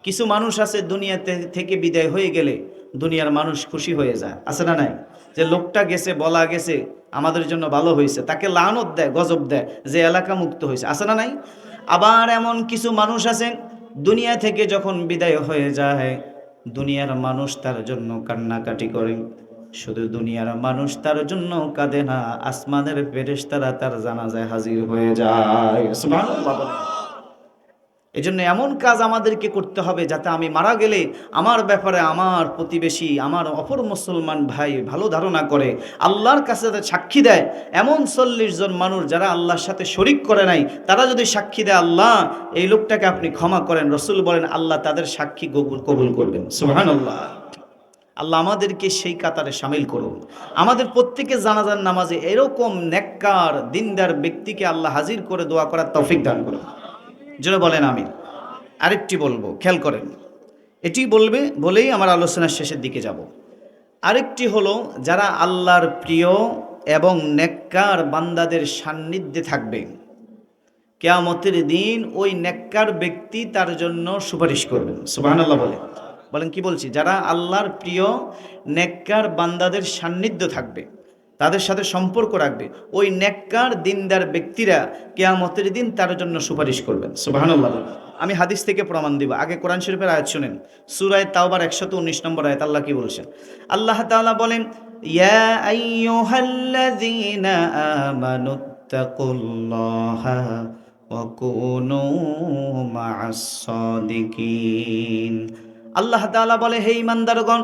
কিছু মানুষ আছে দুনিয়াতে থেকে বিদায় হয়ে গেলে দুনিয়ার মানুষ খুশি হয়ে যায়, আছে না নাই? যে লোকটা গেছে, বলা গেছে আমাদের জন্য ভালো হয়েছে, তাকে লানত দেয়, গজব দেয় যে এলাকা মুক্ত হয়েছে, আছে না নাই? আবার এমন কিছু মানুষ আছেন দুনিয়া থেকে যখন বিদায় হয়ে যায়, দুনিয়ার মানুষ তার জন্য কান্নাকাটি করে, শুধু দুনিয়ার মানুষ তার জন্য কাঁদে না, আসমানের ফেরেশতারা তার জানাজায় হাজির হয়ে যায়। সুবহানাল্লাহ। এজন্য এমন কাজ আমাদেরকে করতে হবে যাতে আমি মারা গেলে আমার ব্যাপারে আমার প্রতিবেশী, আমার অপর মুসলমান ভাই ভালো ধারণা করে, আল্লাহর কাছে সাক্ষী দেয়। এমন 40 জন মানুষ যারা আল্লাহর সাথে শরিক করে নাই, তারা যদি সাক্ষী দেয়, আল্লাহ এই লোকটাকে আপনি ক্ষমা করেন, রাসূল বলেন আল্লাহ তাদের সাক্ষী কবুল করবেন। সুবহানাল্লাহ। আল্লাহ আমাদেরকে সেই কাতারে শামিল করুন। আমাদের প্রত্যেকের জানাজার নামাজে এরকম নেককার দিনদার ব্যক্তিকে আল্লাহ হাজির করে দোয়া করার তৌফিক দান করুন। যেন বলেন আমিন। আরেকটি বলবো, খেয়াল করেন, এটি বলেই আমার আলোচনার শেষের দিকে যাব। আরেকটি হলো যারা আল্লাহর প্রিয় এবং নেককার বান্দাদের সান্নিধ্যে থাকবে, কিয়ামতের দিন ওই নেককার ব্যক্তি তার জন্য সুপারিশ করবেন। সুবহানাল্লাহ বলেন। বলেন কি বলছি? যারা আল্লাহর প্রিয় নেককার বান্দাদের সান্নিধ্য থাকবে, তাদের সাথে সম্পর্ক রাখবে, ওই নেককার দিনদার ব্যক্তিরা কিয়ামতের দিন তার জন্য সুপারিশ করবেন। সুবহানাল্লাহ। আমি হাদিস থেকে প্রমাণ দিব। আগে কোরআন শরীফের আয়াত শুনেন। সূরা তাওবার 119 নম্বর আয়াত। আল্লাহ কি বলছেন? আল্লাহ তাআলা বলেন, ইয়া আইয়ুহাল্লাযীনা আমানুত্তাকুল্লাহা ওয়া কুনু মা'আস সাদিকিন। আল্লাহ তাআলা বলে, হে ঈমানদারগণ,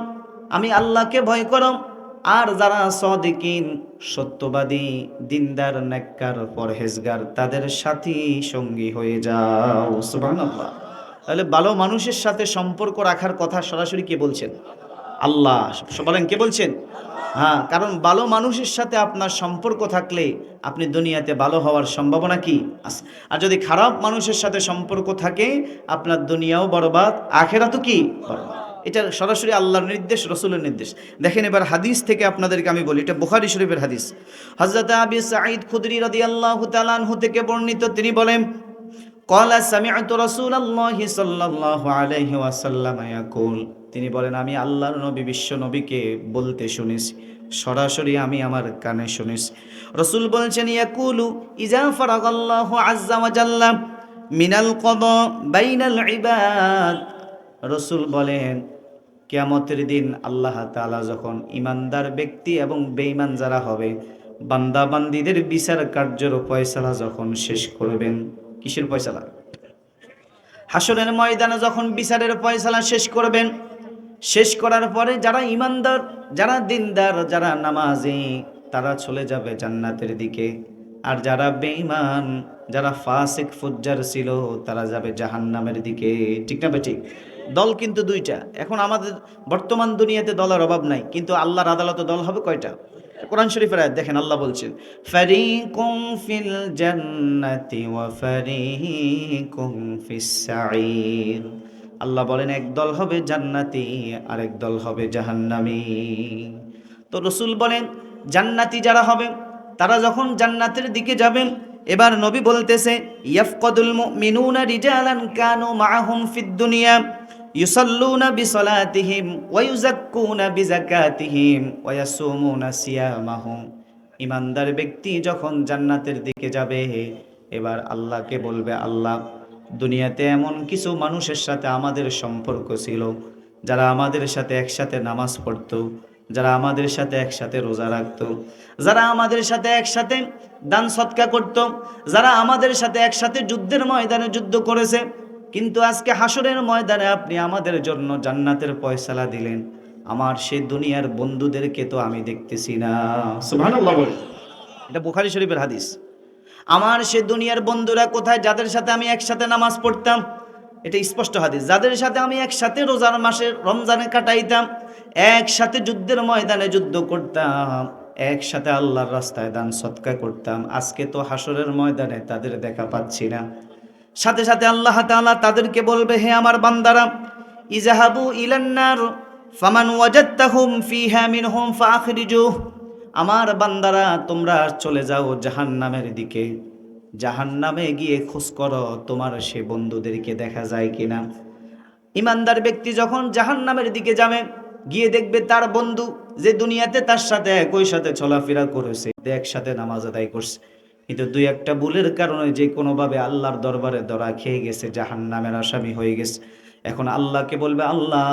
আমি আল্লাহকে ভয় করো, আর যারা সাদিকিন সত্যবাদী দিনদার নেককার পরহেজগার তাদের সাথী সঙ্গী হয়ে যাও। সুবহানাল্লাহ। তাহলে ভালো মানুষের সাথে সম্পর্ক রাখার কথা সরাসরি কে বলছেন? আল্লাহ। বলেন কে বলছেন? হ্যাঁ, কারণ ভালো মানুষের সাথে আপনার সম্পর্ক থাকলে আপনি দুনিয়াতে ভালো হওয়ার সম্ভাবনা কি আছে। আর যদি খারাপ মানুষের সাথে সম্পর্ক থাকে আপনার দুনিয়াও বরবাদ, আখেরাতও কি বরবাদ। এটা সরাসরি আল্লাহর নির্দেশ, রাসূলের নির্দেশ। দেখেন এবার হাদিস থেকে আপনাদেরকে আমি বলি, এটা বুখারী শরীফের হাদিস। হযরত আবু সাঈদ খুদরি রাদিয়াল্লাহু তাআলা আনহু থেকে বর্ণিত, তিনি বলেন, ক্বালা সামি'তু রাসূলুল্লাহি সাল্লাল্লাহু আলাইহি ওয়াসাল্লাম ইয়াকুল, তিনি বলেন আমি আল্লাহর নবী বিশ্ব নবীকে বলতে শুনেছি, সরাসরি আমি আমার কানে শুনেছি। রাসূল বলছেন, ইয়াকুলু ইজা ফারাগাল্লাহু আযজা ওয়া জাল্লা মিনাল কদা বাইনাল ইবাদ। রাসূল বলেন কিয়ামতের দিন আল্লাহ তাআলা যখন ইমানদার ব্যক্তি এবং বেঈমান যারা হবে বান্দা বান্দীদের বিচার কার্যের ফয়সালা যখন শেষ করবেন। কিসের ফয়সালা? হাসরের ময়দানে যখন বিচারের ফয়সালা শেষ করবেন, শেষ করার পরে যারা ইমানদার, যারা দিনদার, যারা নামাজি তারা চলে যাবে জান্নাতের দিকে, আর যারা বেঈমান, যারা ফাসিক ফুজ্জার ছিল তারা যাবে জাহান্নামের দিকে। ঠিক না ঠিক? দল কিন্তু দুইটা। এখন আমাদের বর্তমান দুনিয়াতে দলের অভাব নাই, কিন্তু আল্লাহর আদালতে দল হবে কয়টা? কোরআন শরীফের আয়াত দেখেন, আল্লাহ বলছেন, ফারিকুম ফিল জান্নাতি ওয়া ফারিকুম ফিস সাঈর। আল্লাহ বলেন এক দল হবে জান্নাতি আর এক দল হবে জাহান্নামী। তো রাসূল বলেন জান্নাতি যারা হবে তারা যখন জান্নাতের দিকে যাবেন, এবার নবী বলতেছে, ইয়াফকাদুল মুমিনুনা রিজালান কানু মাআহুম ফিদ দুনিয়া ইউসাল্লুনা বিসলাতিহিম ওয়া ইউযাক্কুনা বিযাকাতিহিম ওয়া ইয়াসুমুনা সিয়ামাহুম। ইমানদার ব্যক্তি যখন জান্নাতের দিকে যাবে, এবার আল্লাহকে বলবে, আল্লাহ দুনিয়াতে এমন কিছু মানুষের সাথে আমাদের সম্পর্ক ছিল যারা আমাদের সাথে একসাথে নামাজ পড়তো, যারা আমাদের সাথে একসাথে রোজা রাখতো, যারা আমাদের সাথে একসাথে দান সদকা করত, যারা আমাদের সাথে একসাথে যুদ্ধের ময়দানে যুদ্ধ করেছে, কিন্তু আজকে হাসরের ময়দানে আপনি আমাদের জন্য জান্নাতের ফয়সালা দিলেন, আমার সেই দুনিয়ার বন্ধুদেরকে তো আমি দেখতেছি না। সুবহানাল্লাহ বলে। এটা বুখারী শরীফের হাদিস। আমার সে দুনিয়ার বন্ধুরা কোথায়, যাদের সাথে আমি একসাথে নামাজ পড়তাম? এটা স্পষ্ট হাদিস। যাদের সাথে আমি একসাথে রোজার মাসে রমজানে কাটাইতাম, একসাথে যুদ্ধের ময়দানে যুদ্ধ করতাম, একসাথে আল্লাহর রাস্তায় দান সদকা করতাম, আজকে তো হাসরের ময়দানে তাদের দেখা পাচ্ছি না। সাথে সাথে আল্লাহ তাআলা তাদেরকে বলবে, হে আমার বান্দারা, ইজাহাবু ইলান্নার ফামান ওয়াজাদতাহুম ফিহা মিনহুম ফাআখরিজুহ। আমার বান্দারা তোমরা চলে যাও জাহান্নামের দিকে, জাহান্নামে গিয়ে খোঁজ করো তোমার সে বন্ধুদেরকে দেখা যায় কিনা। ইমানদার ব্যক্তি যখন জাহান্নামের দিকে যাবে, গিয়ে দেখবে তার বন্ধু যে দুনিয়াতে তার সাথে একই সাথে চলাফেরা করেছে, একসাথে নামাজ আদায় করছে, কিন্তু দুই একটা ভুলের কারণে যে কোনোভাবে আল্লাহর দরবারে ধরা খেয়ে গেছে, জাহান্নামের আসামি হয়ে গেছে। এখন আল্লাহকে বলবে, আল্লাহ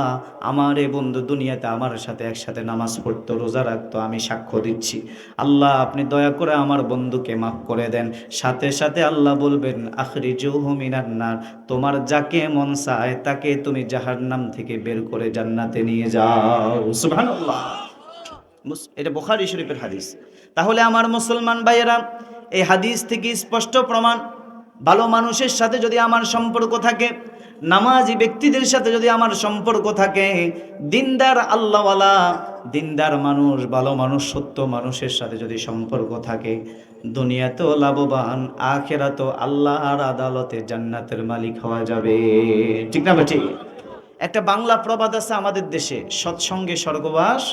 আমার এই বন্ধু দুনিয়াতে আমার সাথে একসাথে নামাজ পড়তো, রোজা রাখতো, আমি সাক্ষ্য দিচ্ছি, আল্লাহ আপনি দয়া করে আমার বন্ধুকে মাফ করে দেন। সাথে সাথে আল্লাহ বলবেন, আখরিজুহু মিনান নার, তোমার যাকে মন চায় তাকে তুমি জাহান্নাম থেকে বের করে জান্নাতে নিয়ে যাও। সুবহানাল্লাহ। এটা বুখারী শরীফের হাদিস। তাহলে আমার মুসলমান ভাইয়েরা, এই হাদিস থেকে স্পষ্ট প্রমাণ, ভালো মানুষের সাথে যদি আমার সম্পর্ক থাকে, নামাজি ব্যক্তিদের সাথে যদি আমার সম্পর্ক থাকে, দিনদার আল্লাহওয়ালা দিনদার মানুষ, ভালো মানুষ, সত্য মানুষের সাথে যদি সম্পর্ক থাকে, দুনিয়াতেও লাভবান, আখেরাতেও আল্লাহর আদালতে জান্নাতের মালিক হওয়া যাবে। ঠিক না ঠিক? একটা বাংলা প্রবাদ আছে আমাদের দেশে, সৎসঙ্গে স্বর্গবাস,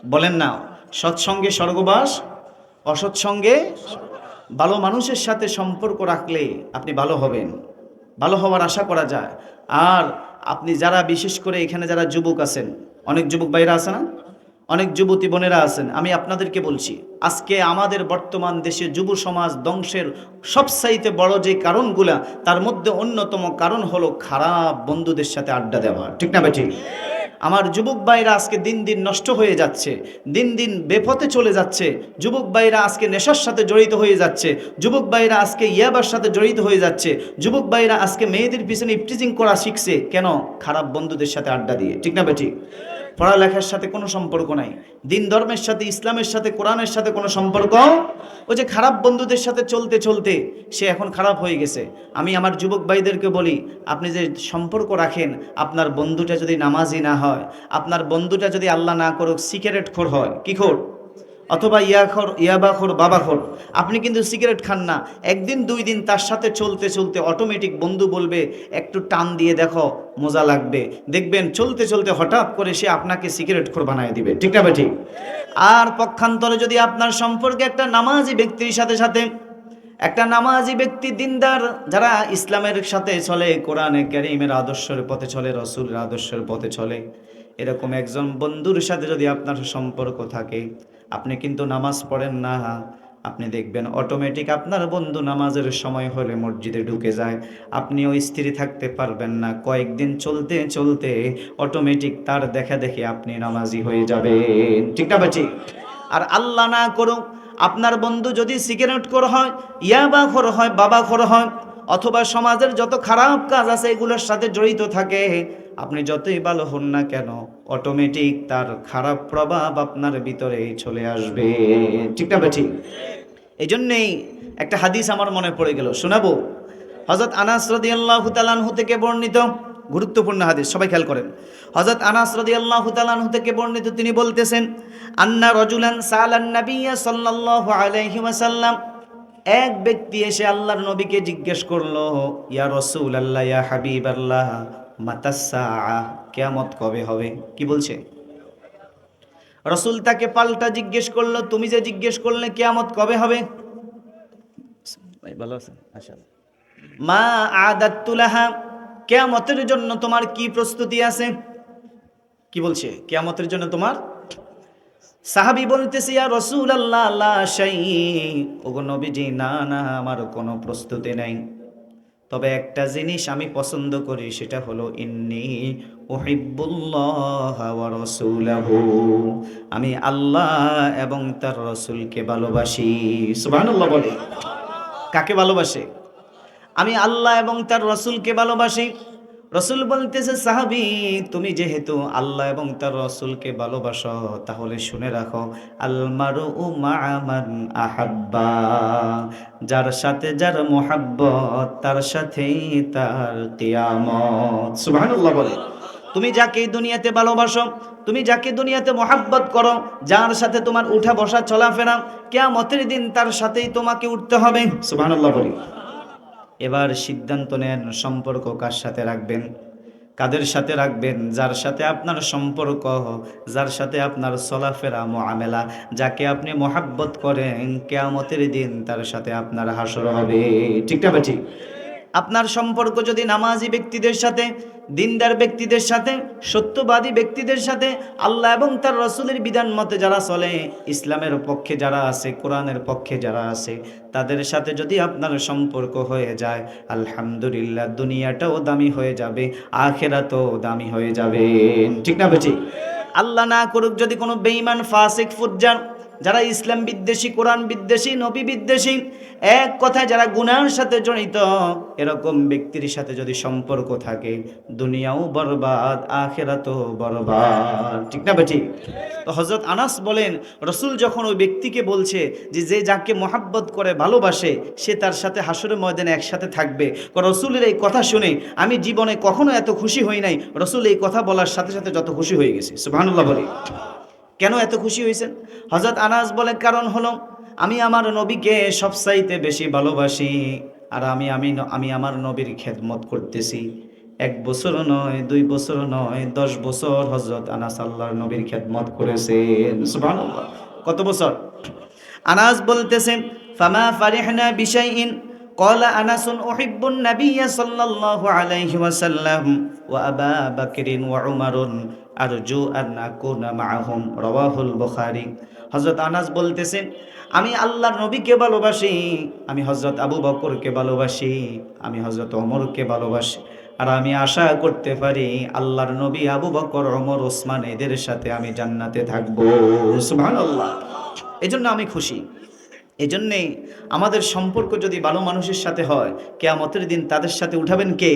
বলেন না, সৎসঙ্গে স্বর্গবাস, অসৎসঙ্গে। ভালো মানুষের সাথে সম্পর্ক রাখলে আপনি ভালো হবেন, ভালো হওয়ার আশা করা যায়। আর আপনি যারা, বিশেষ করে এখানে যারা যুবক আছেন, অনেক যুবক ভাইরা আছে না, অনেক যুবতী বোনেরা আছেন, আমি আপনাদেরকে বলছি, আজকে আমাদের বর্তমান দেশে যুব সমাজ ধ্বংসের সবচাইতে বড় যে কারণগুলা, তার মধ্যে অন্যতম কারণ হলো খারাপ বন্ধুদের সাথে আড্ডা দেওয়া। ঠিক না বেঠিক? আমার যুবক ভাইরা আজকে দিন দিন নষ্ট হয়ে যাচ্ছে, দিন দিন বেপথে চলে যাচ্ছে। যুবক ভাইরা আজকে নেশার সাথে জড়িত হয়ে যাচ্ছে, যুবক ভাইরা আজকে ইয়াবার সাথে জড়িত হয়ে যাচ্ছে, যুবক ভাইরা আজকে মেয়েদের পিছনে ইফটিজিং করা শিখছে। কেন? খারাপ বন্ধুদের সাথে আড্ডা দিয়ে। ঠিক না বেঠিক? পড়ালেখার সাথে কোনো সম্পর্ক নাই, দিন ধর্মের সাথে, ইসলামের সাথে, কোরআনের সাথে কোনো সম্পর্ক। ওই যে খারাপ বন্ধুদের সাথে চলতে চলতে সে এখন খারাপ হয়ে গেছে। আমি আমার যুবক ভাইদেরকে বলি, আপনি যে সম্পর্ক রাখেন, আপনার বন্ধুটা যদি নামাজি না হয়, আপনার বন্ধুটা যদি আল্লাহ না করুক সিগারেট খোর হয়, কি খোর, অথবা ইয়াবাখোর, বাবাখোর, আপনি কিন্তু সিগারেট খান না, একদিন দুই দিন তার সাথে চলতে চলতে অটোমেটিক বন্ধু বলবে একটু টান দিয়ে দেখো, মজা লাগবে। দেখবেন চলতে চলতে হঠাৎ করে সে আপনাকে সিগারেট খোর বানায় দিবে। ঠিক না ঠিক? আর পক্ষান্তরে যদি আপনার সম্পর্কে একটা নামাজি ব্যক্তির সাথে সাথে, একটা নামাজি ব্যক্তি, দিনদার, যারা ইসলামের সাথে চলে, কোরআনে কারীমের আদর্শের পথে চলে, রাসূলের আদর্শের পথে চলে, এরকম একজন বন্ধুর সাথে যদি আপনার সম্পর্ক থাকে, আপনি কিন্তু নামাজ পড়েন না, আপনি দেখবেন অটোমেটিক আপনার বন্ধু নামাজের সময় হলে মসজিদে ঢুকে যায়, আপনিও স্থির থাকতে পারবেন না। কয়েকদিন চলতে চলতে অটোমেটিক তার দেখা দেখে আপনি নামাজি হয়ে যাবেন। ঠিক না ঠিক? আর আল্লাহ না করুক, আপনার বন্ধু যদি সিগারেট খোর হয়, ইয়াবা খোর হয়, বাবা খোর হয়, অথবা সমাজের যত খারাপ কাজ আছে এগুলোর সাথে জড়িত থাকে, আপনি যতই ভালো হন না কেন, অটোমেটিক তার খারাপ প্রভাব আপনার ভিতরে চলে আসবে। ঠিক না ঠিক? এই জন্যেই একটা হাদিস আমার মনে পড়ে গেল, শোনাবো। হযরত আনাস রাদিয়াল্লাহু তাআলা আনহু থেকে বর্ণিত, গুরুত্বপূর্ণ হাদিস, সবাই খেয়াল করেন। হযরত আনাস রাদিয়াল্লাহু তাআলা আনহু থেকে বর্ণিত, তিনি বলতেছেন, আন্না রাজুলান সালান নাবিয়্যা সাল্লাল্লাহু আলাইহি ওয়াসাল্লাম, এক ব্যক্তি এসে আল্লাহর নবীকে জিজ্ঞেস করলো, ইয়া রাসূলুল্লাহ, ইয়া হাবিবাল্লাহ, মাতাস সাআ, কিয়ামত কবে হবে? কি বলছে? রাসূল তাকে পাল্টা জিজ্ঞেস করলো, তুমি যে জিজ্ঞেস করলে কিয়ামত কবে হবে, ভাই ভালো আছেন? আচ্ছা, মা আদাত্তু লাহা, কিয়ামতের জন্য তোমার কি প্রস্তুতি আছে? কি বলছে? কিয়ামতের জন্য তোমার। সাহাবী বলতেছে, ইয়া রাসূলুল্লাহ, লা শাই, ওগো নবীজি, না না, আমার কোনো প্রস্তুতি নাই, তবে একটা জিনিস আমি পছন্দ করি, সেটা হলো ইন্নী উহিব্বুল্লাহ ওয়া রাসূলাহু, আমি আল্লাহ এবং তার রাসূলকে ভালোবাসি। সুবহানাল্লাহ বলে। কাকে ভালোবাসে? আমি আল্লাহ এবং তার রাসূলকে ভালোবাসি। রাসূল বলতেছে, সাহাবী, তুমি যেহেতু আল্লাহ এবং তার রাসূলকে ভালোবাসো, তাহলে শুনে রাখো, আল মারউ মা'a মান আহাব্বা, যার সাথে যার মোহাব্বত, তার সাথেই তার কিয়ামত। সুবহানাল্লাহ বলে। তুমি যাকে দুনিয়াতে ভালোবাসো, তুমি যাকে দুনিয়াতে মোহাব্বত করো, যার সাথে তোমার উঠা বসা চলাফেরা, কিয়ামতের দিন তার সাথেই তোমাকে উঠতে হবে। সুবহানাল্লাহ বলি। এবার সিদ্ধান্ত নেন, সম্পর্ক কার সাথে রাখবেন, কাদের সাথে রাখবেন? যার সাথে আপনার সম্পর্ক, যার সাথে আপনার চলাফেরা, মুআমেলা, যাকে আপনি মোহাব্বত করেন, কিয়ামতের দিন তার সাথে আপনার হাসর হবে। ঠিক না ঠিক? আপনার সম্পর্ক যদি নামাজি ব্যক্তিদের সাথে, দিনদার ব্যক্তিদের সাথে, সত্যবাদী ব্যক্তিদের সাথে, আল্লাহ এবং তার রাসূলের বিধান মতে যারা চলে, ইসলামের পক্ষে যারা আছে, কোরআনের পক্ষে যারা আছে, তাদের সাথে যদি আপনার সম্পর্ক হয়ে যায়, আলহামদুলিল্লাহ, দুনিয়াটাও দামি হয়ে যাবে, আখিরাতও দামি হয়ে যাবে। ঠিক না বেঠিক? আল্লাহ না করুক যদি কোনো বেঈমান, ফাসিক, ফুজ্জার, যারা ইসলাম বিদ্বেষী, কোরআন বিদ্বেষী, নবী বিদ্বেষী, এক কথায় যারা গুনাহের সাথে জড়িত, এরকম ব্যক্তির সাথে যদি সম্পর্ক থাকে, দুনিয়াও বরবাদ, আখিরাতও বরবাদ। ঠিক না বেঠিক? তো হযরত আনাস বলেন, রাসূল যখন ওই ব্যক্তিকে বলছে যে যে যাকে মোহাব্বত করে, ভালোবাসে, সে তার সাথে হাসরের ময়দানে একসাথে থাকবে, রাসূলের এই কথা শুনে আমি জীবনে কখনো এত খুশি হই নাই, রাসূল এই কথা বলার সাথে সাথে যত খুশি হয়ে গেছি। সুবহানাল্লাহ বলি। কেন এত খুশি হয়েছেন? হযরত আনাস বলে, কারণ হলো আমি আমার নবীকে সবচাইতে বেশি ভালোবাসি, আর আমি আমার নবীর খেদমত করতেছি। 1 বছরও নয়, 2 বছরও নয়, 10 বছর হযরত আনাস আল্লাহর নবীর খেদমত করেছেন। সুবহানাল্লাহ। কত বছর? আনাস বলতেছেন, ফামা ফারিহনা বিশাইইন ক্বালা আনাসুন উহিব্বুন নাবিয়্য সাল্লাল্লাহু আলাইহি ওয়াসাল্লাম ওয়া আবা বকরিন ওয়া উমারুন আরজু আন আকুনা মাআহুম, রাওয়াহুল বুখারী। হযরত আনাস বলতেছেন, আমি আল্লাহর নবীকে ভালোবাসি, আমি হযরত আবু বকরকে ভালোবাসি, আমি হযরত ওমরকে ভালোবাসি, আর আমি আশা করতে পারি আল্লাহর নবী, আবু বকর, ওমর, ওসমান এদের সাথে আমি জান্নাতে থাকবো। সুবহানাল্লাহ। এজন্য আমি খুশি। এজন্যে আমাদের সম্পর্ক যদি ভালো মানুষের সাথে হয়, কিয়ামতের দিন তাদের সাথে উঠাবেন কে?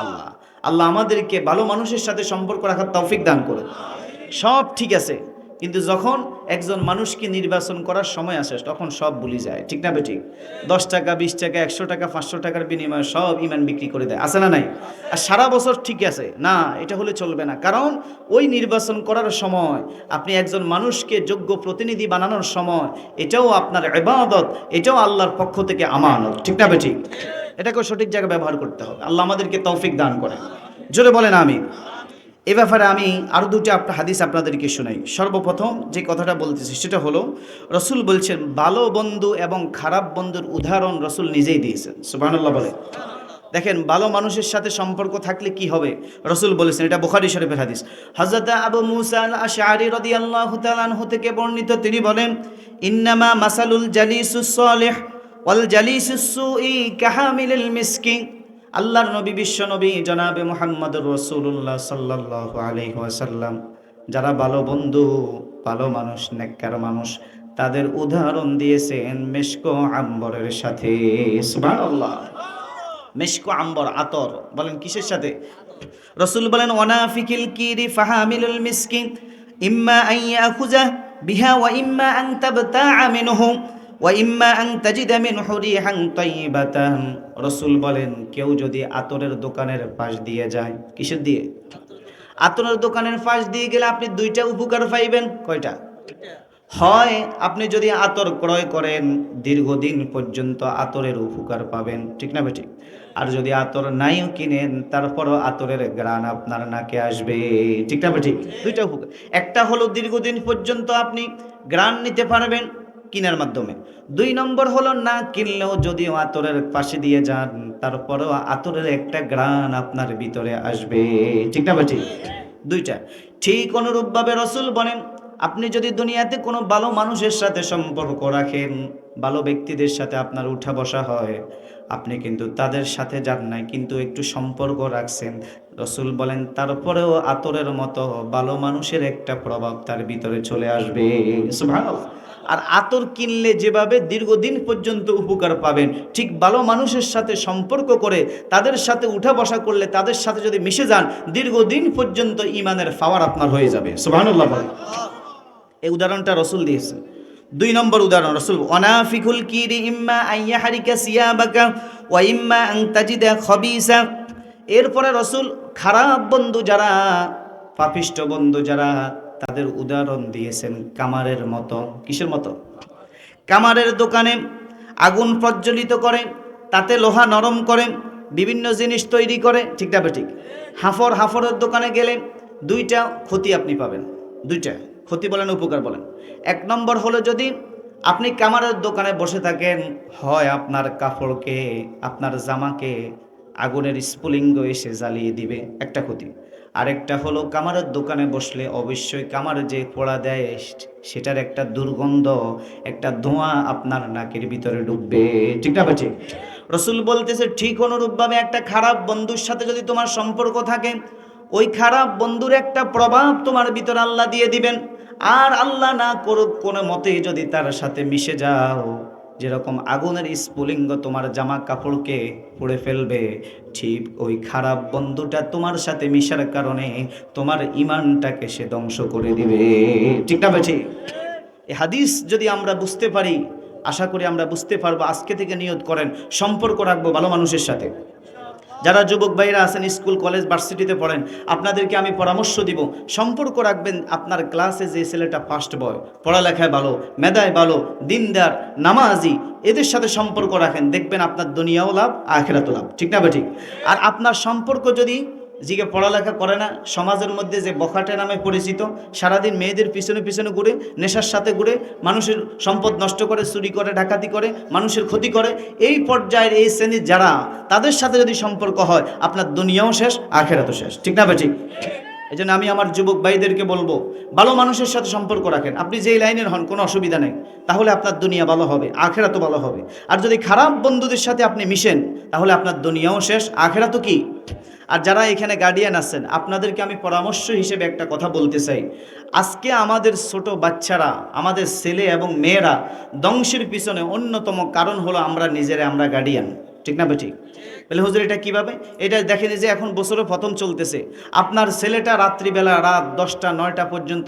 আল্লাহ। আল্লাহ আমাদেরকে ভালো মানুষের সাথে সম্পর্ক রাখার তৌফিক দান করুন। সব ঠিক আছে, কিন্তু যখন একজন মানুষকে নির্বাচন করার সময় আসে তখন সব ভুলে যায়, ঠিক না বেঠিক? 10 টাকা, 20 টাকা, 100 টাকা, 500 টাকার বিনিময়ে সব ইমান বিক্রি করে দেয়, আছে না নাই? আর সারা বছর ঠিক আছে না, এটা হলে চলবে না। কারণ ওই নির্বাচন করার সময়, আপনি একজন মানুষকে যোগ্য প্রতিনিধি বানানোর সময়, এটাও আপনার ইবাদত, এটাও আল্লাহর পক্ষ থেকে আমানত, ঠিক না বেঠিক? এটাকেও সঠিক জায়গায় ব্যবহার করতে হবে। আল্লাহ আমাদেরকে তৌফিক দান করে। জোরে বলেন আমিন। এ ব্যাপারে আমি আরও দুটি হাদিস আপনাদেরকে শোনাই। সর্বপ্রথম যে কথাটা বলতেছি সেটা হলো, রসুল বলছেন ভালো বন্ধু এবং খারাপ বন্ধুর উদাহরণ রসুল নিজেই দিয়েছেন। সুবহানাল্লাহ বলে। দেখেন ভালো মানুষের সাথে সম্পর্ক থাকলে কি হবে, রসুল বলেছেন, এটা বুখারী শরীফের হাদিস। হযরত আবু মুসা আল আশআরী রাদিয়াল্লাহু তাআলা আনহু থেকে বর্ণিত, তিনি বলেন, ইন্নামা মাসালুল জালিসুস সালিহ ওয়াল জালিসুস সুই কাহামিলিল মিসকি। আল্লাহর নবী, বিশ্ব নবী জনাবে মুহাম্মদুর রাসূলুল্লাহ সাল্লাল্লাহু আলাইহি ওয়াসাল্লাম, যারা ভালো বন্ধু, ভালো মানুষ, নেককার মানুষ, তাদের উদাহরণ দিয়েছেন মেশকো আম্বরের সাথে। সুবহানাল্লাহ। মেশকো আম্বর, আতর, বলেন কিসের সাথে? রাসূল বলেন, ওয়ানাফিকিল কিরি ফাহামিলুল মিসকি ইম্মা আন ইয়াখুযা বিহা ওয়া ইম্মা আন তাবতাআ মিনহু ওয়া ইম্মা আন তাজিদা মিনহু রিহান তাইয়িবাতান। রাসূল বলেন, কেউ যদি আতরের দোকানের পাশ দিয়ে যায়, কিসের দিয়ে? আতরের দোকানের পাশ দিয়ে গেলে আপনি দুইটা উপকার পাইবেন। কয়টা? হয় আপনি যদি আতর ক্রয় করেন, দীর্ঘদিন পর্যন্ত আতরের উপকার পাবেন, ঠিক না বেঠিক? আর যদি আতর নাইও কিনেন, তারপরও আতরের ঘ্রাণ আপনার নাকে আসবে, ঠিক না বেঠিক? দুইটা উপকার। একটা হলো দীর্ঘদিন পর্যন্ত আপনি ঘ্রাণ নিতে পারবেন কিনার মাধ্যমে। 2 নম্বর হলো না কিনলেও যদিও আতরের পাশে দিয়ে যান, তারপরেও আতরের একটা ঘ্রাণ আপনার ভিতরে আসবে, ঠিক না বেঠিক? দুইটা। ঠিক অনুরূপভাবে রাসূল বলেন, আপনি যদি দুনিয়াতে কোনো ভালো মানুষের সাথে সম্পর্ক রাখেন, ভালো ব্যক্তিদের সাথে আপনার উঠা বসা হয়, আপনি কিন্তু তাদের সাথে যান নাই, কিন্তু একটু সম্পর্ক রাখছেন, রাসূল বলেন তারপরেও আতরের মতো ভালো মানুষের একটা প্রভাব তার ভিতরে চলে আসবে। সুবহানাল্লাহ। আর আতর কিনলে যেভাবে দীর্ঘদিন পর্যন্ত উপকার পাবেন, ঠিক ভালো মানুষের সাথে সম্পর্ক করে তাদের সাথে উঠা বসা করলে, তাদের সাথে যদি মিশে যান, দীর্ঘদিন পর্যন্ত ঈমানের পাওয়ার আপনার হয়ে যাবে। সুবহানাল্লাহ বলেন। এই উদাহরণটা রসুল দিয়েছেন। 2 নম্বর উদাহরণ, রসুল, অনাফিকুল কিরি ইম্মা আইয়াহারিকা সিয়াবাকা ওয়া ইম্মা আন তাজিদা খবিসা। এরপরে রসুল খারাপ বন্ধু যারা, পাপিষ্ট বন্ধু যারা, তাদের উদাহরণ দিয়েছেন কামারের মতো। কিসের মতো? কামারের দোকানে আগুন প্রজ্বলিত করে, তাতে লোহা নরম করে, বিভিন্ন জিনিস তৈরি করে, ঠিক না ঠিক? হাফরের দোকানে গেলে দুইটা ক্ষতি আপনি পাবেন। দুইটা ক্ষতি বলেন, উপকার বলেন। 1 নম্বর হলো, যদি আপনি কামারের দোকানে বসে থাকেন, হয় আপনার কাপড়কে, আপনার জামাকে আগুনের স্ফুলিঙ্গ এসে জ্বালিয়ে দিবে, একটা ক্ষতি। আরেকটা হলো, কামারের দোকানে বসলে অবশ্যই কামারে যে পোড়া দেয় সেটার একটা দুর্গন্ধ, একটা ধোঁয়া আপনার নাকের ভিতরে ঢুকবে, ঠিক না ঠিক? রসুল বলতেছে, ঠিক অনুরূপভাবে একটা খারাপ বন্ধুর সাথে যদি তোমার সম্পর্ক থাকে, ওই খারাপ বন্ধুর একটা প্রভাব তোমার ভিতরে আল্লাহ দিয়ে দিবেন। আর আল্লাহ না করুক কোনো মতেই যদি তার সাথে মিশে যাও, যেরকম আগুনের স্ফুলিঙ্গ তোমার জামা কাপড়কে পুড়ে ফেলবে, ঠিক ওই খারাপ বন্ধুটা তোমার সাথে মিশার কারণে তোমার ঈমানটাকে সে ধ্বংস করে দিবে, ঠিক না বেঠি? এই হাদিস যদি আমরা বুঝতে পারি, আশা করি আমরা বুঝতে পারবো। আজকে থেকে নিয়ত করেন, সম্পর্ক রাখবো ভালো মানুষের সাথে। যারা যুবক ভাইরা আছেন, স্কুল কলেজ ভার্সিটিতে পড়েন, আপনাদেরকে আমি পরামর্শ দিব, সম্পর্ক রাখবেন আপনার ক্লাসে যে ছেলেটা ফার্স্ট বয়, পড়ালেখায় ভালো, মেধায় ভালো, দিনদার, নামাজি, এদের সাথে সম্পর্ক রাখেন, দেখবেন আপনার দুনিয়াও লাভ আখিরাতও লাভ। ঠিক না বেঠিক? আর আপনার সম্পর্ক যদি জিকে পড়ালেখা করে না, সমাজের মধ্যে যে বখাটে নামে পরিচিত, সারাদিন মেয়েদের পিছনে পিছনে ঘুরে, নেশার সাথে ঘুরে, মানুষের সম্পদ নষ্ট করে, চুরি করে, ডাকাতি করে, মানুষের ক্ষতি করে, এই পর্যায়ের এই শ্রেণীর যারা, তাদের সাথে যদি সম্পর্ক হয়, আপনার দুনিয়াও শেষ আখিরাতও শেষ। ঠিক না বেঠিক? এই জন্য আমি আমার যুবক ভাইদেরকে বলবো, ভালো মানুষের সাথে সম্পর্ক রাখেন। আপনি যেই লাইনের হন কোনো অসুবিধা নেই, তাহলে আপনার দুনিয়া ভালো হবে, আখেরাতও ভালো হবে। আর যদি খারাপ বন্ধুদের সাথে আপনি মিশেন, তাহলে আপনার দুনিয়াও শেষ, আখেরাতও কি। আর যারা এখানে গার্ডিয়ান আছেন, আপনাদেরকে আমি পরামর্শ হিসেবে একটা কথা বলতে চাই। আজকে আমাদের ছোট বাচ্চারা, আমাদের ছেলে এবং মেয়েরা ধ্বংসের পিছনে অন্যতম কারণ হলো আমরা নিজেরা, আমরা গার্ডিয়ান। ঠিক না বেঠিক? বলে হুজুর এটা কিভাবে? এটা দেখেনি যে এখন বছরের প্রথম চলতেছে, আপনার ছেলেটা রাত্রিবেলা রাত 10টা 9টা পর্যন্ত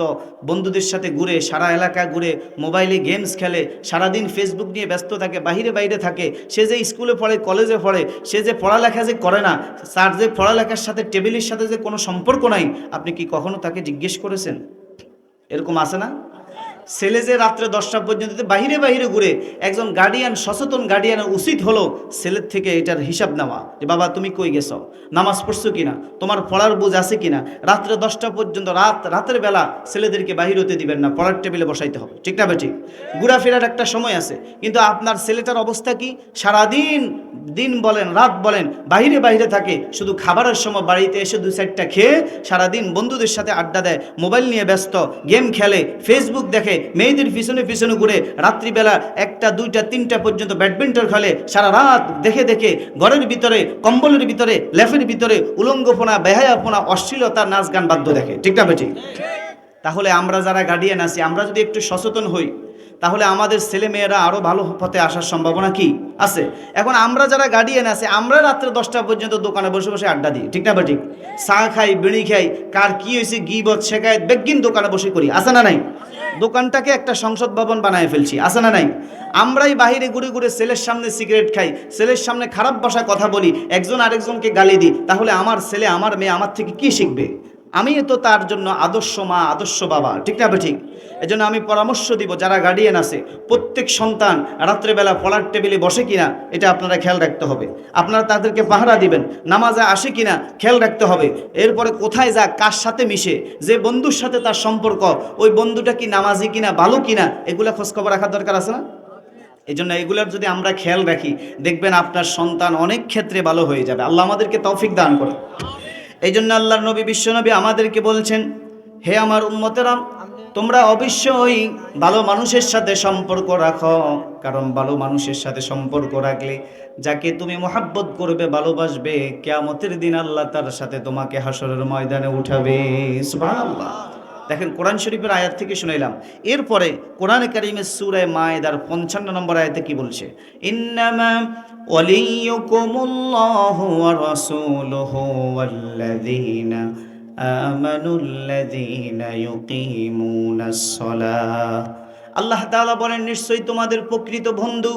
বন্ধুদের সাথে ঘুরে, সারা এলাকা ঘুরে, মোবাইলে গেমস খেলে, সারাদিন ফেসবুক নিয়ে ব্যস্ত থাকে, বাইরে বাইরে থাকে। সে যে স্কুলে পড়ে, কলেজে পড়ে, সে যে পড়ালেখা যে করে না, তার যে পড়ালেখার সাথে টেবিলের সাথে যে কোনো সম্পর্ক নাই, আপনি কি কখনো তাকে জিজ্ঞেস করেছেন? এরকম আছে না? ছেলে যে রাত্রে 10টা পর্যন্ত বাহিরে বাহিরে ঘুরে, একজন গার্ডিয়ান, সচেতন গার্ডিয়ানের উচিত হলো ছেলের থেকে এটার হিসাব নেওয়া, যে বাবা তুমি কই গেছো, নামাজ পড়ছো কিনা, তোমার পড়ার বুঝ আছে কিনা। রাত্রে 10টা পর্যন্ত, রাতের বেলা ছেলেদেরকে বাহির হতে দিবেন না, পড়ার টেবিলে বসাইতে হবে। ঠিক না বেঠিক? ঘোরাফেরার একটা সময় আছে, কিন্তু আপনার ছেলেটার অবস্থা কি? সারাদিন, দিন বলেন রাত বলেন, বাহিরে বাহিরে থাকে, শুধু খাবারের সময় বাড়িতে এসে 2-4টা খেয়ে সারাদিন বন্ধুদের সাথে আড্ডা দেয়, মোবাইল নিয়ে ব্যস্ত, গেম খেলে, ফেসবুক দেখে, মেয়েদের পিছনে পিছনে ঘুরে, রাত্রিবেলা 1টা 2টা 3টা পর্যন্ত ব্যাডমিন্টন খেলে, সারা রাত দেখে দেখে ঘরের ভিতরে, কম্বলের ভিতরে, লেফের ভিতরে উলঙ্গপনা, বেহায়াপনা, অশ্লীলতা, নাচ গান বাদ্য দেখে। ঠিক না বেঠিক? তাহলে আমরা যারা গার্ডিয়ান আছি, আমরা যদি একটু সচেতন হই, তাহলে আমাদের ছেলে মেয়েরা আরও ভালো পথে আসার সম্ভাবনা কি আছে। এখন আমরা যারা গার্ডিয়ান আছে, আমরা রাত্রে 10টা পর্যন্ত দোকানে বসে বসে আড্ডা দিই। ঠিক না বেঠিক? চা খাই, বিড়ি খাই, কার কি হয়েছে গিবত শেখায়ত বেগিন দোকানে বসে করি, আছে না নাই? দোকানটাকে একটা সংসদ ভবন বানায় ফেলছি, আছে না নাই? আমরাই বাহিরে ঘুরে ঘুরে ছেলের সামনে সিগারেট খাই, ছেলের সামনে খারাপ ভাষায় কথা বলি, একজন আরেকজনকে গালি দিই। তাহলে আমার ছেলে, আমার মেয়ে আমার থেকে কি শিখবে? আমি তো তার জন্য আদর্শ মা, আদর্শ বাবা। ঠিক না বেঠিক? এজন্য আমি পরামর্শ দিব, যারা গার্ডিয়ান আছে, প্রত্যেক সন্তান রাত্রেবেলা পড়ার টেবিলে বসে কিনা এটা আপনারা খেয়াল রাখতে হবে। আপনারা তাদেরকে পাহারা দিবেন, নামাজে আসে কিনা খেয়াল রাখতে হবে। এরপরে কোথায় যা, কার সাথে মিশে, যে বন্ধুর সাথে তার সম্পর্ক, ওই বন্ধুটা কি নামাজি কিনা, ভালো কিনা, এগুলা খোঁজখবর রাখার দরকার আছে না? এই জন্য এগুলার যদি আমরা খেয়াল রাখি, দেখবেন আপনার সন্তান অনেক ক্ষেত্রে ভালো হয়ে যাবে। আল্লাহ আমাদেরকে তৌফিক দান করে। এই জন্য আল্লাহর নবী, বিশ্বনবী আমাদেরকে বলছেন, হে আমার উম্মতেরা, তোমরা অবশ্যই ভালো মানুষের সাথে সম্পর্ক রাখো, কারণ ভালো মানুষের সাথে সম্পর্ক রাখলে যাকে তুমি মহাব্বত করবে, ভালোবাসবে, কিয়ামতের দিন আল্লাহ তার সাথে তোমাকে হাসরের ময়দানে উঠাবে। সুবহানাল্লাহ। দেখেন, কোরআন শরীফের আয়াত থেকে শুনাইলাম। এরপরে কোরআনে কারীমের সূরা মায়েদার 55 নম্বর আয়াতে কি বলছে? ইন্নামা ওয়ালিয়্যুকুমুল্লাহু ওয়া রাসূলুহু ওয়াল্লাযীনা আমানুল্লাযীনা ইউকিমুনাস সালাহ। আল্লাহ তাআলা বলেন, নিশ্চয়ই তোমাদের প্রকৃত বন্ধু,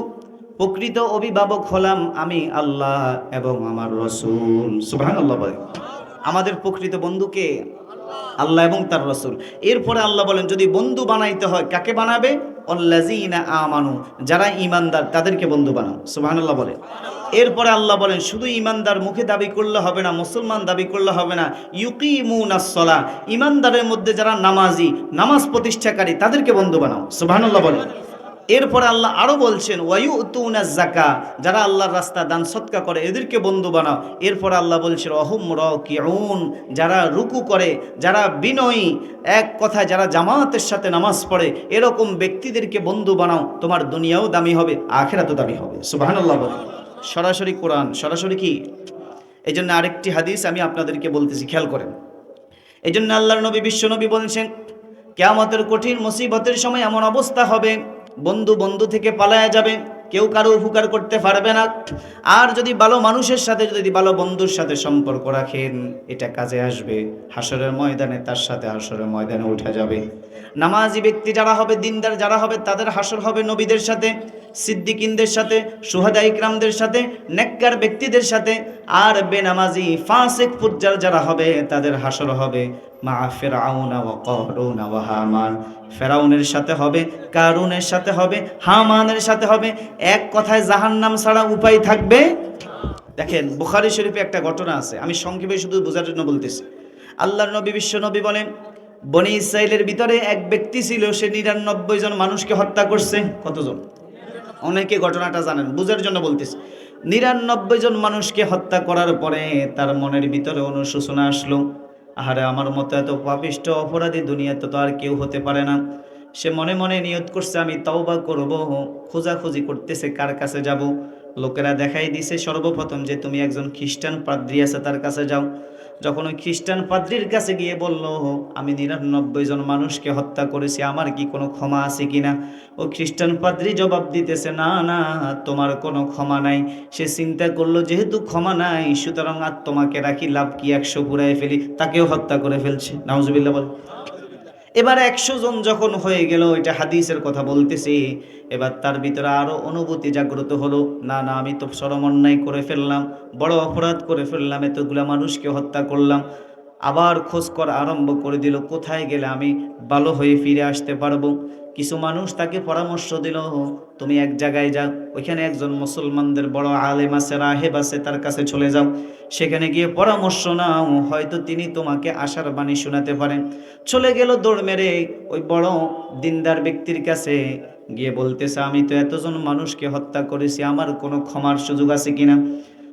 প্রকৃত অভিভাবক হলাম আমি আল্লাহ এবং আমার রাসূল। সুবহানাল্লাহ। বলেন, আমাদের প্রকৃত বন্ধুকে আল্লাহ এবং তার রাসূল। এরপরে আল্লাহ বলেন, যদি বন্ধু বানাইতে হয় কাকে বানাবে? আল্লাযীনা আমানু, যারা ঈমানদার তাদেরকে বন্ধু বানাও। সুবহানাল্লাহ বলে। এরপরে আল্লাহ বলেন, শুধু ঈমানদার মুখে দাবি করলে হবে না, মুসলমান দাবি করলে হবে না, ইউকিমুনাস সালাহ, ঈমানদারের মধ্যে যারা নামাজি, নামাজ প্রতিষ্ঠাকারী, তাদেরকে বন্ধু বানাও। সুবহানাল্লাহ বলে। এরপরে আল্লাহ আরো বলছেন, ওয়ায়ুতুনাজ যাকা, যারা আল্লাহর রাস্তা দান সদকা করে, এদেরকে বন্ধু বানাও। এরপর আল্লাহ বলছেন, ওয়াহুম রাকিউন, যারা রুকু করে, যারা বিনয়ী, এক কথায় যারা জামাতের সাথে নামাজ পড়ে, এরকম ব্যক্তিদেরকে বন্ধু বানাও। তোমার দুনিয়াও দামি হবে, আখিরাতও দামি হবে। সুবহানাল্লাহ বলে। সরাসরি কোরআন, সরাসরি কি? এই জন্য আরেকটি হাদিস আমি আপনাদেরকে বলতেছি, খেয়াল করেন। এই জন্য আল্লাহর নবী, বিশ্বনবী বলছেন, কিয়ামতের কঠিন মুসিবতের সময় এমন অবস্থা হবে, বন্ধু বন্ধু থেকে পালায়া যাবে, কেউ কারো উপকার করতে পারবে না। আর যদি ভালো মানুষের সাথে, যদি ভালো বন্ধুর সাথে সম্পর্ক রাখেন, এটা কাজে আসবে। হাসরের ময়দানে তার সাথে হাসরের ময়দানে উঠা যাবে। নামাজি ব্যক্তি যারা হবে, দিনদার যারা হবে, তাদের হাসর হবে নবীদের সাথে, সিদ্দিকিনদের সাথে, শুহাদা ইকরামদের সাথে, নেককার ব্যক্তিদের সাথে। আর বেনামাজি ফাসিক ফুজ্জার যারা হবে, তাদের হাসর হবে মা ফিরআউনা ওয়া কারুন ওয়া হামান। ফেরাউনের সাথে হবে, কারুনের সাথে হবে, হামানের সাথে হবে। এক কথায় জাহান্নাম ছাড়া উপায় থাকবে। দেখেন বুখারী শরীফে একটা ঘটনা আছে, আমি সংক্ষেপে শুধু বোঝার জন্য বলতেছি। আল্লাহর নবী, বিশ্ব নবী বলেন, বনি ইসরাইলের ভিতরে এক ব্যক্তি ছিল, সে ৯৯ জন মানুষকে হত্যা করছে। কতজন? অনেকে ঘটনাটা জানেন, বুঝার জন্য বলতেছি। ৯৯ জন মানুষকে হত্যা করার পরে তার মনের ভিতরে অনুশোচনা আসলো, আহারে আমার মতো এত পাপিষ্ঠ অপরাধী দুনিয়াতে তো আর কেউ হতে পারে না। সে মনে মনে নিয়ত করছে, আমি তওবা করব। খোঁজাখুঁজি করতেছে কার কাছে যাব। লোকেরা দেখাই দিছে সর্বপ্রথম যে তুমি একজন খ্রিস্টান পাদ্রী আছে তার কাছে যাও। যখন ওই খ্রিস্টান পাদ্রীর কাছে গিয়ে বলল, আমি ৯৯ জন মানুষকে হত্যা করেছি, আমার কি কোনো ক্ষমা আছে কিনা? ও খ্রিস্টান পাদ্রী জবাব দিতেছে, না না, তোমার কোনো ক্ষমা নাই। সে চিন্তা করলো যেহেতু ক্ষমা নাই, সুতরাং আর তোমাকে রাখি লাভ কি, ১০০ পুরাই ফেলি। তাকেও হত্যা করে ফেলছে। নাউজুবিল্লাহ বল। এবার ১০০ জন যখন হয়ে গেল, এটা হাদিসের কথা বলতেছি, এবার তার ভিতরে আরো অনুভূতি জাগ্রত হলো, না না, আমি তো চরম অন্যায় করে ফেললাম, বড় অপরাধ করে ফেললাম, এতগুলা মানুষকে হত্যা করলাম। আবার খোঁজ করা আরম্ভ করে দিল, কোথায় গেলে আমি ভালো হয়ে ফিরে আসতে পারবো। কিছু মানুষ তাকে পরামর্শ দিল, তুমি এক জায়গায় যাও, ওইখানে একজন মুসলমানদের বড় আলেম আছে, রাহেব আছে, তার কাছে চলে যাও। সেখানে গিয়ে পরামর্শ নাও, হয়তো তিনি তোমাকে আশার বাণী শোনাতে পারেন। চলে গেল দৌড় মেরে ওই বড় দিনদার ব্যক্তির কাছে, গিয়ে বলতেছে, আমি তো এতজন মানুষকে হত্যা করেছি, আমার কোনো ক্ষমার সুযোগ আছে কিনা?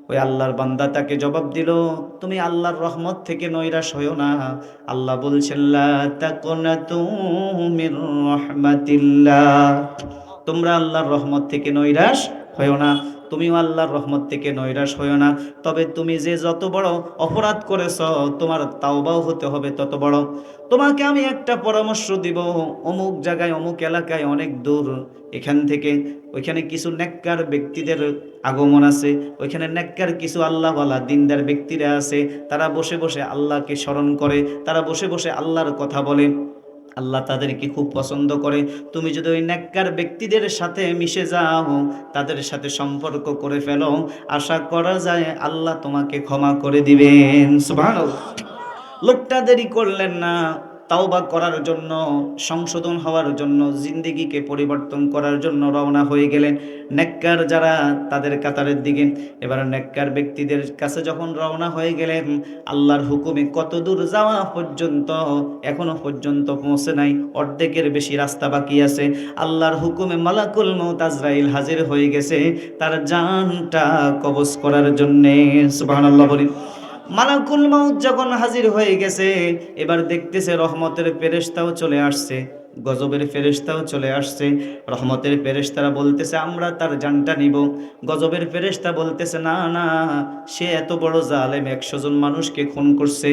ওই আল্লাহর বান্দা তাকে জবাব দিল, তুমি আল্লাহর রহমত থেকে নৈরাশ হইও না। আল্লাহ বলছেন, লা তাকুনাতু মির রাহমাতিল্লাহ, তোমরা আল্লাহর রহমত থেকে নৈরাশ হইও না। তুমিও আল্লাহর রহমত থেকে নৈরাশ হইও না। তবে তুমি যে যত বড় অপরাধ করেছ, তোমার তাওবাও হতে হবে তত বড়। তোমাকে আমি একটা পরামর্শ দিব, অমুক জায়গায় অমুক এলাকায় অনেক দূর এখান থেকে, ওইখানে কিছু নেককার ব্যক্তিদের আগমন আছে। ওইখানে নেককার কিছু আল্লাহওয়ালা দিনদার ব্যক্তিরা আছে, তারা বসে বসে আল্লাহকে স্মরণ করে, তারা বসে বসে আল্লাহর কথা বলে, আল্লাহ তাদেরকে খুব পছন্দ করে। তুমি যদি ওই নেককার ব্যক্তিদের সাথে মিশে যাও, তাদের সাথে সম্পর্ক করে ফেলো, আশা করা যায় আল্লাহ তোমাকে ক্ষমা করে দিবেন। সুবহানাল্লাহ। লোকটা দেরি করলেন না, তাওবা করার জন্য, সংশোধন হওয়ার জন্য, জিন্দেগিকে পরিবর্তন করার জন্য রওনা হয়ে গেলেন নেককার যারা, তাদের কাতারের দিকে। এবার নেককার ব্যক্তিদের কাছে যখন রওনা হয়ে গেলেন, আল্লাহর হুকুমে কত দূর যাওয়া পর্যন্ত, এখনো পর্যন্ত পৌঁছে নাই, অর্ধেকের বেশি রাস্তা বাকি আছে। আল্লাহর হুকুমে মালাকুল মউত আজরাইল হাজির হয়ে গেছে তার জানটা কবজ করার জন্যে। সুবহানাল্লাহ বলি। মালাকুল মউত যখন হাজির হয়ে গেছে, এবার দেখতেছে রহমতের ফেরেশতাও চলে আসছে, গজবের ফেরেশতাও চলে আসছে। রহমতের ফেরেশতারা বলতেছে, আমরা তার জানটা নিব। গজবের ফেরেশতা বলতেছে, না না, সে এত বড় জালেম, ১০০ জন মানুষকে খুন করছে,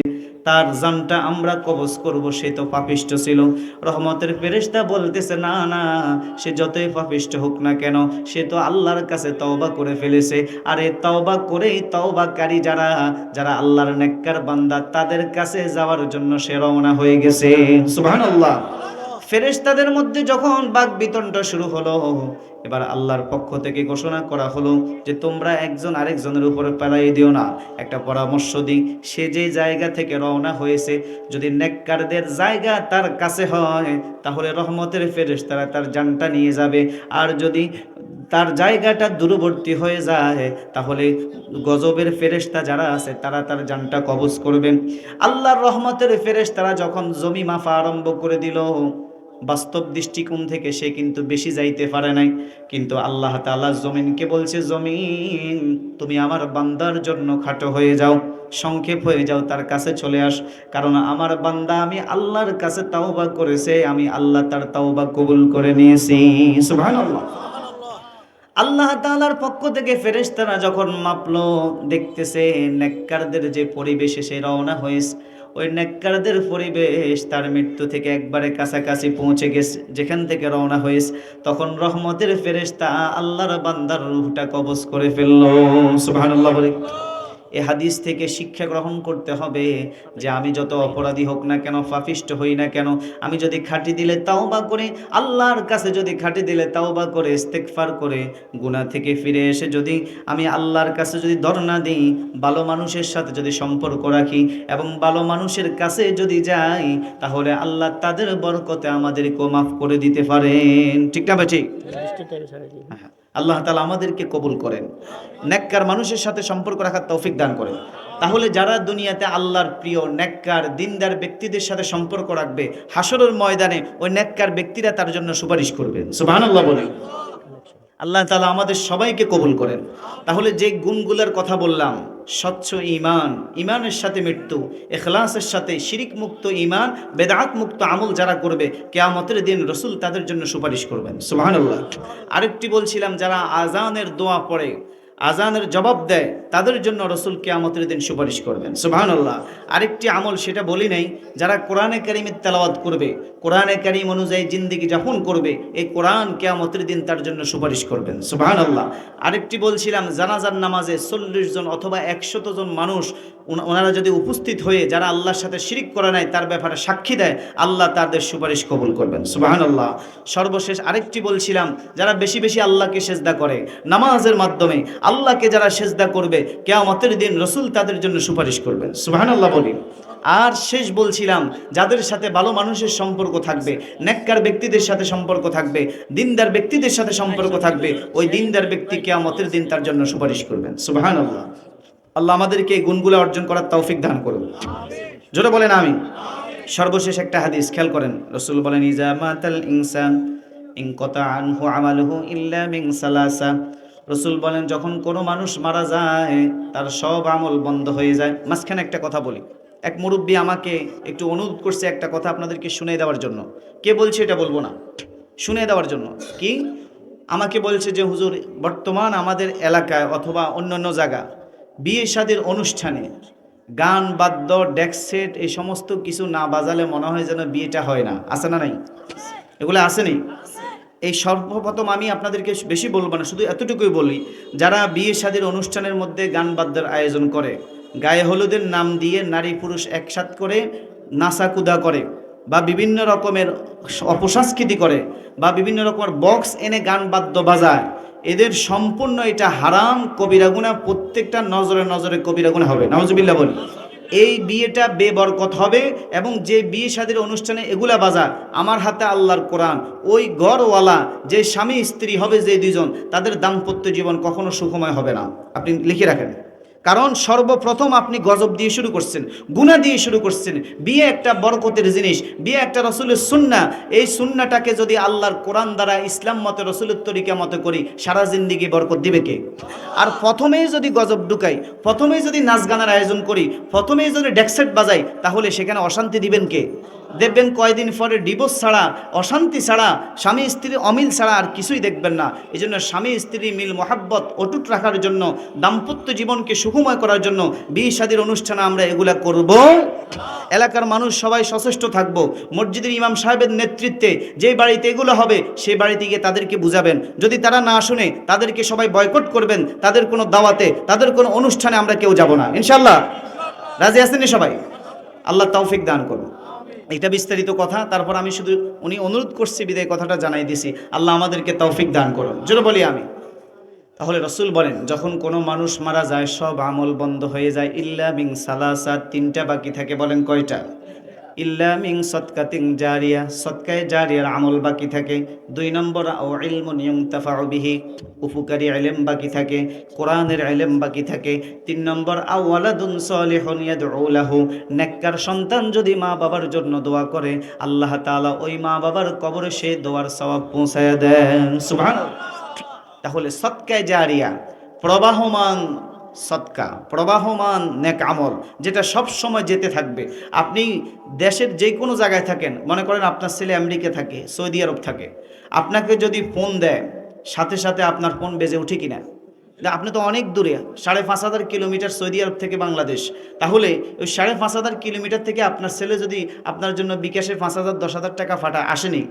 তার জানটা আমরা কবজ করব, সে তো পাপিষ্ঠ ছিল। রহমতের ফেরেশতা বলতেছে, না না, সে যতই পাপিষ্ঠ হোক না কেন, সে তো আল্লাহর কাছে তওবা করে ফেলেছে। আর এই তওবা করেই, তওবাকারী যারা, যারা আল্লাহর নেককার বান্দা, তাদের কাছে যাওয়ার জন্য সে রওনা হয়ে গেছে। সুবহানাল্লাহ। ফেরেশতাদের মধ্যে যখন বাকবিতণ্ডা শুরু হলো, এবার আল্লাহর পক্ষ থেকে ঘোষণা করা হলো যে তোমরা একজন আরেকজনের উপরে পালাই দিও না। একটা পরামর্শ দিই, সে যে জায়গা থেকে রওনা হয়েছে, যদি নেককারদের জায়গা তার কাছে হয়, তাহলে রহমতের ফেরেশতারা তার জানটা নিয়ে যাবে। আর যদি তার জায়গাটা দূরবর্তী হয়ে যায়, তাহলে গজবের ফেরেশতা যারা আছে তারা তার জানটা কবজ করবেন। আল্লাহর রহমতের ফেরেশতারা যখন জমি মাপা আরম্ভ করে দিল, বাস্তব দৃষ্টিকোণ থেকে সে কিন্তু বেশি যাইতে পারে নাই, কিন্তু আল্লাহ তাআলা জমিনকে বলছে, জমিন তুমি আমার বান্দার জন্য খাটো হয়ে যাও, সংক্ষেপ হয়ে যাও, তার কাছে চলে আস। কারণ আমার বান্দা আমি আল্লাহর কাছে তাওবা করেছে, আমি আল্লাহ তার তাওবা কবুল করে নিয়েছি। সুবহানাল্লাহ। আল্লাহ তাআলার পক্ষ থেকে ফেরেশতারা যখন মাপলো, দেখতেছে নেককারদের যে পরিবেশে সে রওনা হয়েছে, ওই নেককারদের পরিবেশ তার মৃত্যু থেকে একবারে কাছাকাছি পৌঁছে গেছে, যেখান থেকে রওনা হয়েছে তখন রহমতের ফেরেশতা আল্লাহর বান্দার রূহটা কবজ করে ফেলল। সুবহানাল্লাহ বলে। এ হাদিস থেকে শিক্ষা গ্রহণ করতে হবে যে আমি যত অপরাধী হোক না কেন, পাপিষ্ট হই না কেন, আমি যদি খাঁটি দিলে তাওবা করে, আল্লাহর কাছে যদি খাঁটি দিলে তাওবা করে ইস্তেগফার করে গুনাহ থেকে ফিরে এসে যদি আমি আল্লাহর কাছে যদি ধর্ণা দিই, ভালো মানুষের সাথে যদি সম্পর্ক রাখি এবং ভালো মানুষের কাছে যদি যাই, তাহলে আল্লাহ তাদের বরকতে আমাদেরকেও মাফ করে দিতে পারেন। ঠিক না ভাই? ঠিক। আল্লাহ তাআলা আমাদেরকে কবুল করেন, নেককার মানুষের সাথে সম্পর্ক রাখার তৌফিক দান করেন। তাহলে যারা দুনিয়াতে আল্লাহর প্রিয় নেককার দিনদার ব্যক্তিদের সাথে সম্পর্ক রাখবে, হাসরের ময়দানে ওই নেককার ব্যক্তিরা তার জন্য সুপারিশ করবেন। সুবহানাল্লাহ বলেন। আল্লাহ তাআলা আমাদের সবাইকে কবুল করেন। তাহলে যে গুণগুলোর কথা বললাম, স্বচ্ছ ঈমান, ঈমানের সাথে মৃত্যু, ইখলাসের সাথে শিরিক মুক্ত ঈমান, বেদাত মুক্ত আমল যারা করবে, কিয়ামতের দিন রাসূল তাদের জন্য সুপারিশ করবেন। সুবহানাল্লাহ। আরেকটি বলছিলাম, যারা আযানের দোয়া পড়ে, আযানের জবাব দেয়, তাদের জন্য রাসূল কিয়ামতের দিন সুপারিশ করবেন। সুবহানাল্লাহ। আরেকটি আমল সেটা বলি নাই, যারা কোরআনে কারীমের তেলাওয়াত করবে, কোরআনে কারীম অনুযায়ী জিন্দেগি যাপন করবে, এই কোরআন কিয়ামতের দিন তার জন্য সুপারিশ করবেন। সুবহানাল্লাহ। আরেকটি বলছিলাম, জানাজার নামাজে 40 জন অথবা 100 জন মানুষ ওনারা যদি উপস্থিত হয়ে যারা আল্লাহর সাথে শিরিক করে নাই তার ব্যাপারে সাক্ষী দেয়, আল্লাহ তাদের সুপারিশ কবুল করবেন। সুবহানাল্লাহ। সর্বশেষ আরেকটি বলছিলাম, যারা বেশি বেশি আল্লাহকে সেজদা করে, নামাজের মাধ্যমে আল্লাহকে যারা সেজদা করবে, কিয়ামতের দিন রাসূল তাদের জন্য সুপারিশ করবেন। সুবহানাল্লাহ বলি। আর শেষ বলছিলাম, যাদের সাথে ভালো মানুষের সম্পর্ক থাকবে, নেককার ব্যক্তিদের সাথে সম্পর্ক থাকবে, দিনদার ব্যক্তিদের সাথে সম্পর্ক থাকবে, ওই দিনদার ব্যক্তি কিয়ামতের দিন তার জন্য সুপারিশ করবেন। সুবহানাল্লাহ। আল্লাহ আমাদেরকে এই গুণগুলো অর্জন করার তৌফিক দান করুন। জোরে বলেন আমিন। সর্বশেষ একটা হাদিস খেয়াল করেন, রাসূল বলেন, ইজা মাতাল ইনসান ইনকাতা আনহু আমালুহু ইল্লা মিন সালাসা। রাসূল বলেন, যখন কোনো মানুষ মারা যায় তার সব আমল বন্ধ হয়ে যায়। মাঝখানে একটা কথা বলি, এক মুরব্বী আমাকে একটু অনুরোধ করছে একটা কথা আপনাদেরকে শুনিয়ে দেওয়ার জন্য। কে বলছে এটা বলবো না, শুনিয়ে দেওয়ার জন্য। কি আমাকে বলছে যে হুজুর, বর্তমান আমাদের এলাকায় অথবা অন্যান্য জায়গা বিয়ে শাদীর অনুষ্ঠানে গান বাদ্য ডেক সেট এই সমস্ত কিছু না বাজালে মনে হয় যেন বিয়েটা হয় না। আছে না নাই? এগুলো আছে নেই? এই সর্বপ্রথম আমি আপনাদেরকে বেশি বলবো না, শুধু এতটুকুই বলি, যারা বিয়ে শাদীর অনুষ্ঠানের মধ্যে গান বাদ্যের আয়োজন করে, গায়ে হলুদের নাম দিয়ে নারী পুরুষ একসাথ করে নাচাকুদা করে, বা বিভিন্ন রকমের অপসংস্কৃতি করে, বা বিভিন্ন রকমের বক্স এনে গান বাদ্য বাজায়, এদের সম্পূর্ণ এটা হারাম, কবিরা গুনাহ, প্রত্যেকটা নজরে নজরে কবিরা গুনাহ হবে। নাউজুবিল্লাহ বলি। এই বিয়েটা বেবরকত হবে। এবং যে বিয়ে শাদীর অনুষ্ঠানে এগুলা বাজা, আমার হাতে আল্লাহর কোরআন, ওই ঘরওয়ালা যে স্বামী স্ত্রী হবে যে দুজন, তাদের দাম্পত্য জীবন কখনো সুখময় হবে না। আপনি লিখে রাখেন। কারণ সর্বপ্রথম আপনি গজব দিয়ে শুরু করছেন, গুনাহ দিয়ে শুরু করছেন। বিয়ে একটা বরকতের জিনিস, বিয়ে একটা রসুলের সুন্নাহ। এই সুন্নাহটাকে যদি আল্লাহর কোরআন দ্বারা, ইসলাম মতে, রসুলের তরিকা মতে করি, সারা জিন্দেগি বরকত দিবে কে? আর প্রথমেই যদি গজব ঢুকাই, প্রথমেই যদি নাচ গানের আয়োজন করি, প্রথমেই যদি ডেকসেট বাজাই, তাহলে সেখানে অশান্তি দিবেন কে? দেখবেন কয়দিন পরে ডিভোর্স ছাড়া, অশান্তি ছাড়া, স্বামী স্ত্রীর অমিল ছাড়া আর কিছুই দেখবেন না। এই জন্য স্বামী স্ত্রী মিল মহাব্বত অটুট রাখার জন্য, দাম্পত্য জীবনকে সুখময় করার জন্য বিয়ে শাদীর অনুষ্ঠানে আমরা এগুলা করব। এলাকার মানুষ সবাই সচেষ্ট থাকব। মসজিদের ইমাম সাহেবের নেতৃত্বে যে বাড়িতে এগুলো হবে, সেই বাড়িতে গিয়ে তাদেরকে বুঝাবেন। যদি তারা না শুনে, তাদেরকে সবাই বয়কট করবেন। তাদের কোনো দাওয়াতে, তাদের কোনো অনুষ্ঠানে আমরা কেউ যাব না, ইনশাআল্লাহ। রাজি আছেন সবাই? আল্লাহ তৌফিক দান করুন। এটা বিস্তারিত কথা, তারপর আমি শুধু উনি অনুরোধ করছি বিদায় কথাটা জানাই দিছি। আল্লাহ আমাদেরকে তৌফিক দান করুন। জোরে বলি আমি। তাহলে রাসূল বলেন, যখন কোনো মানুষ মারা যায় সব আমল বন্ধ হয়ে যায়, ইল্লা মিন সালাসা, তিনটা বাকি থাকে। বলেন কয়টা? ইল্লা মিন সাদকাতিন জারিয়া, সদকায়ে জারিয়ার আমল বাকি থাকে। 2 নম্বর, আও ইলমুন ইউনতাফাউ বিহি, উপকারী ইলম বাকি থাকে, কোরআনের ইলম বাকি থাকে। 3 নম্বর, আও ওয়ালাদুন সলিহুন ইয়াদউ লাহু, নেককার সন্তান যদি মা বাবার জন্য দোয়া করে, আল্লাহ তাআলা ওই মা বাবার কবরে সেই দোয়ার সওয়াব পৌঁছায়া দেন। সুবহানাল্লাহ। তাহলে সদকায়ে জারিয়া, প্রবাহমান সদকা, প্রবাহমান নেক আমল, যেটা সব সময় যেতে থাকবে। আপনি দেশের যে কোনো জায়গায় থাকেন, মনে করেন আপনার ছেলে আমেরিকা থাকে, সৌদি আরব থাকে, আপনাকে যদি ফোন দেয়, সাথে সাথে আপনার ফোন বেজে উঠে কিনা? আপনি তো অনেক দূরে, 5,500 কিলোমিটার সৌদি আরব থেকে বাংলাদেশ। তাহলে ওই 5,500 কিলোমিটার থেকে আপনার ছেলে যদি আপনার জন্য বিকাশে 5,000 10,000 টাকা ফাটা আসেনি,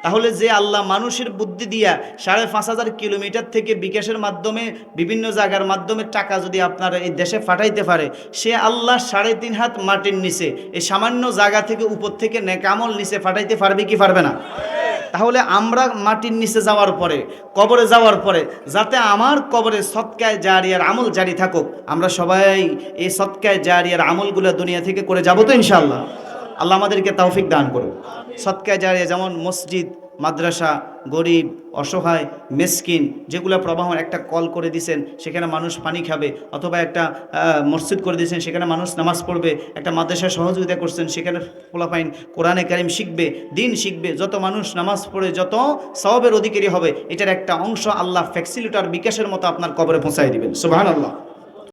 তাহলে যে আল্লাহ মানুষের বুদ্ধি দিয়া 5,500 কিলোমিটার থেকে বিকাশের মাধ্যমে বিভিন্ন জায়গার মাধ্যমে টাকা যদি আপনার এই দেশে ফাটাইতে পারে, সে আল্লাহ 3.5 হাত মাটির নিচে এই সামান্য জায়গা থেকে উপর থেকে নেকামল নিচে ফাটাইতে পারবে কি পারবে না? তাহলে আমরা মাটির নিচে যাওয়ার পরে, কবরে যাওয়ার পরে, যাতে আমার কবরে সদকায়ে জারিয়ার আমল জারি থাকুক, আমরা সবাই এই সদকায়ে জারিয়ার আমলগুলো দুনিয়া থেকে করে যাবো তো ইনশাআল্লাহ। আল্লাহ আমাদেরকে তৌফিক দান করুন। সদকায়ে জারিয়া যেমন মসজিদ, মাদ্রাসা, গরিব, অসহায়, মিসকিন, যেগুলো প্রবাহমান, একটা কল করে দিয়েছেন সেখানে মানুষ পানি খাবে, অথবা একটা মসজিদ করে দিয়েছেন সেখানে মানুষ নামাজ পড়বে, একটা মাদ্রাসা সহযোগিতা করছেন সেখানে পোলাপাইন কোরআনে কারিম শিখবে, দিন শিখবে, যত মানুষ নামাজ পড়ে যত সওয়াবের অধিকারী হবে, এটার একটা অংশ আল্লাহ ফ্যাক্সিলিটার বিকাশের মতো আপনার কবরে পৌঁছায় দিবেন। সুবহানাল্লাহ।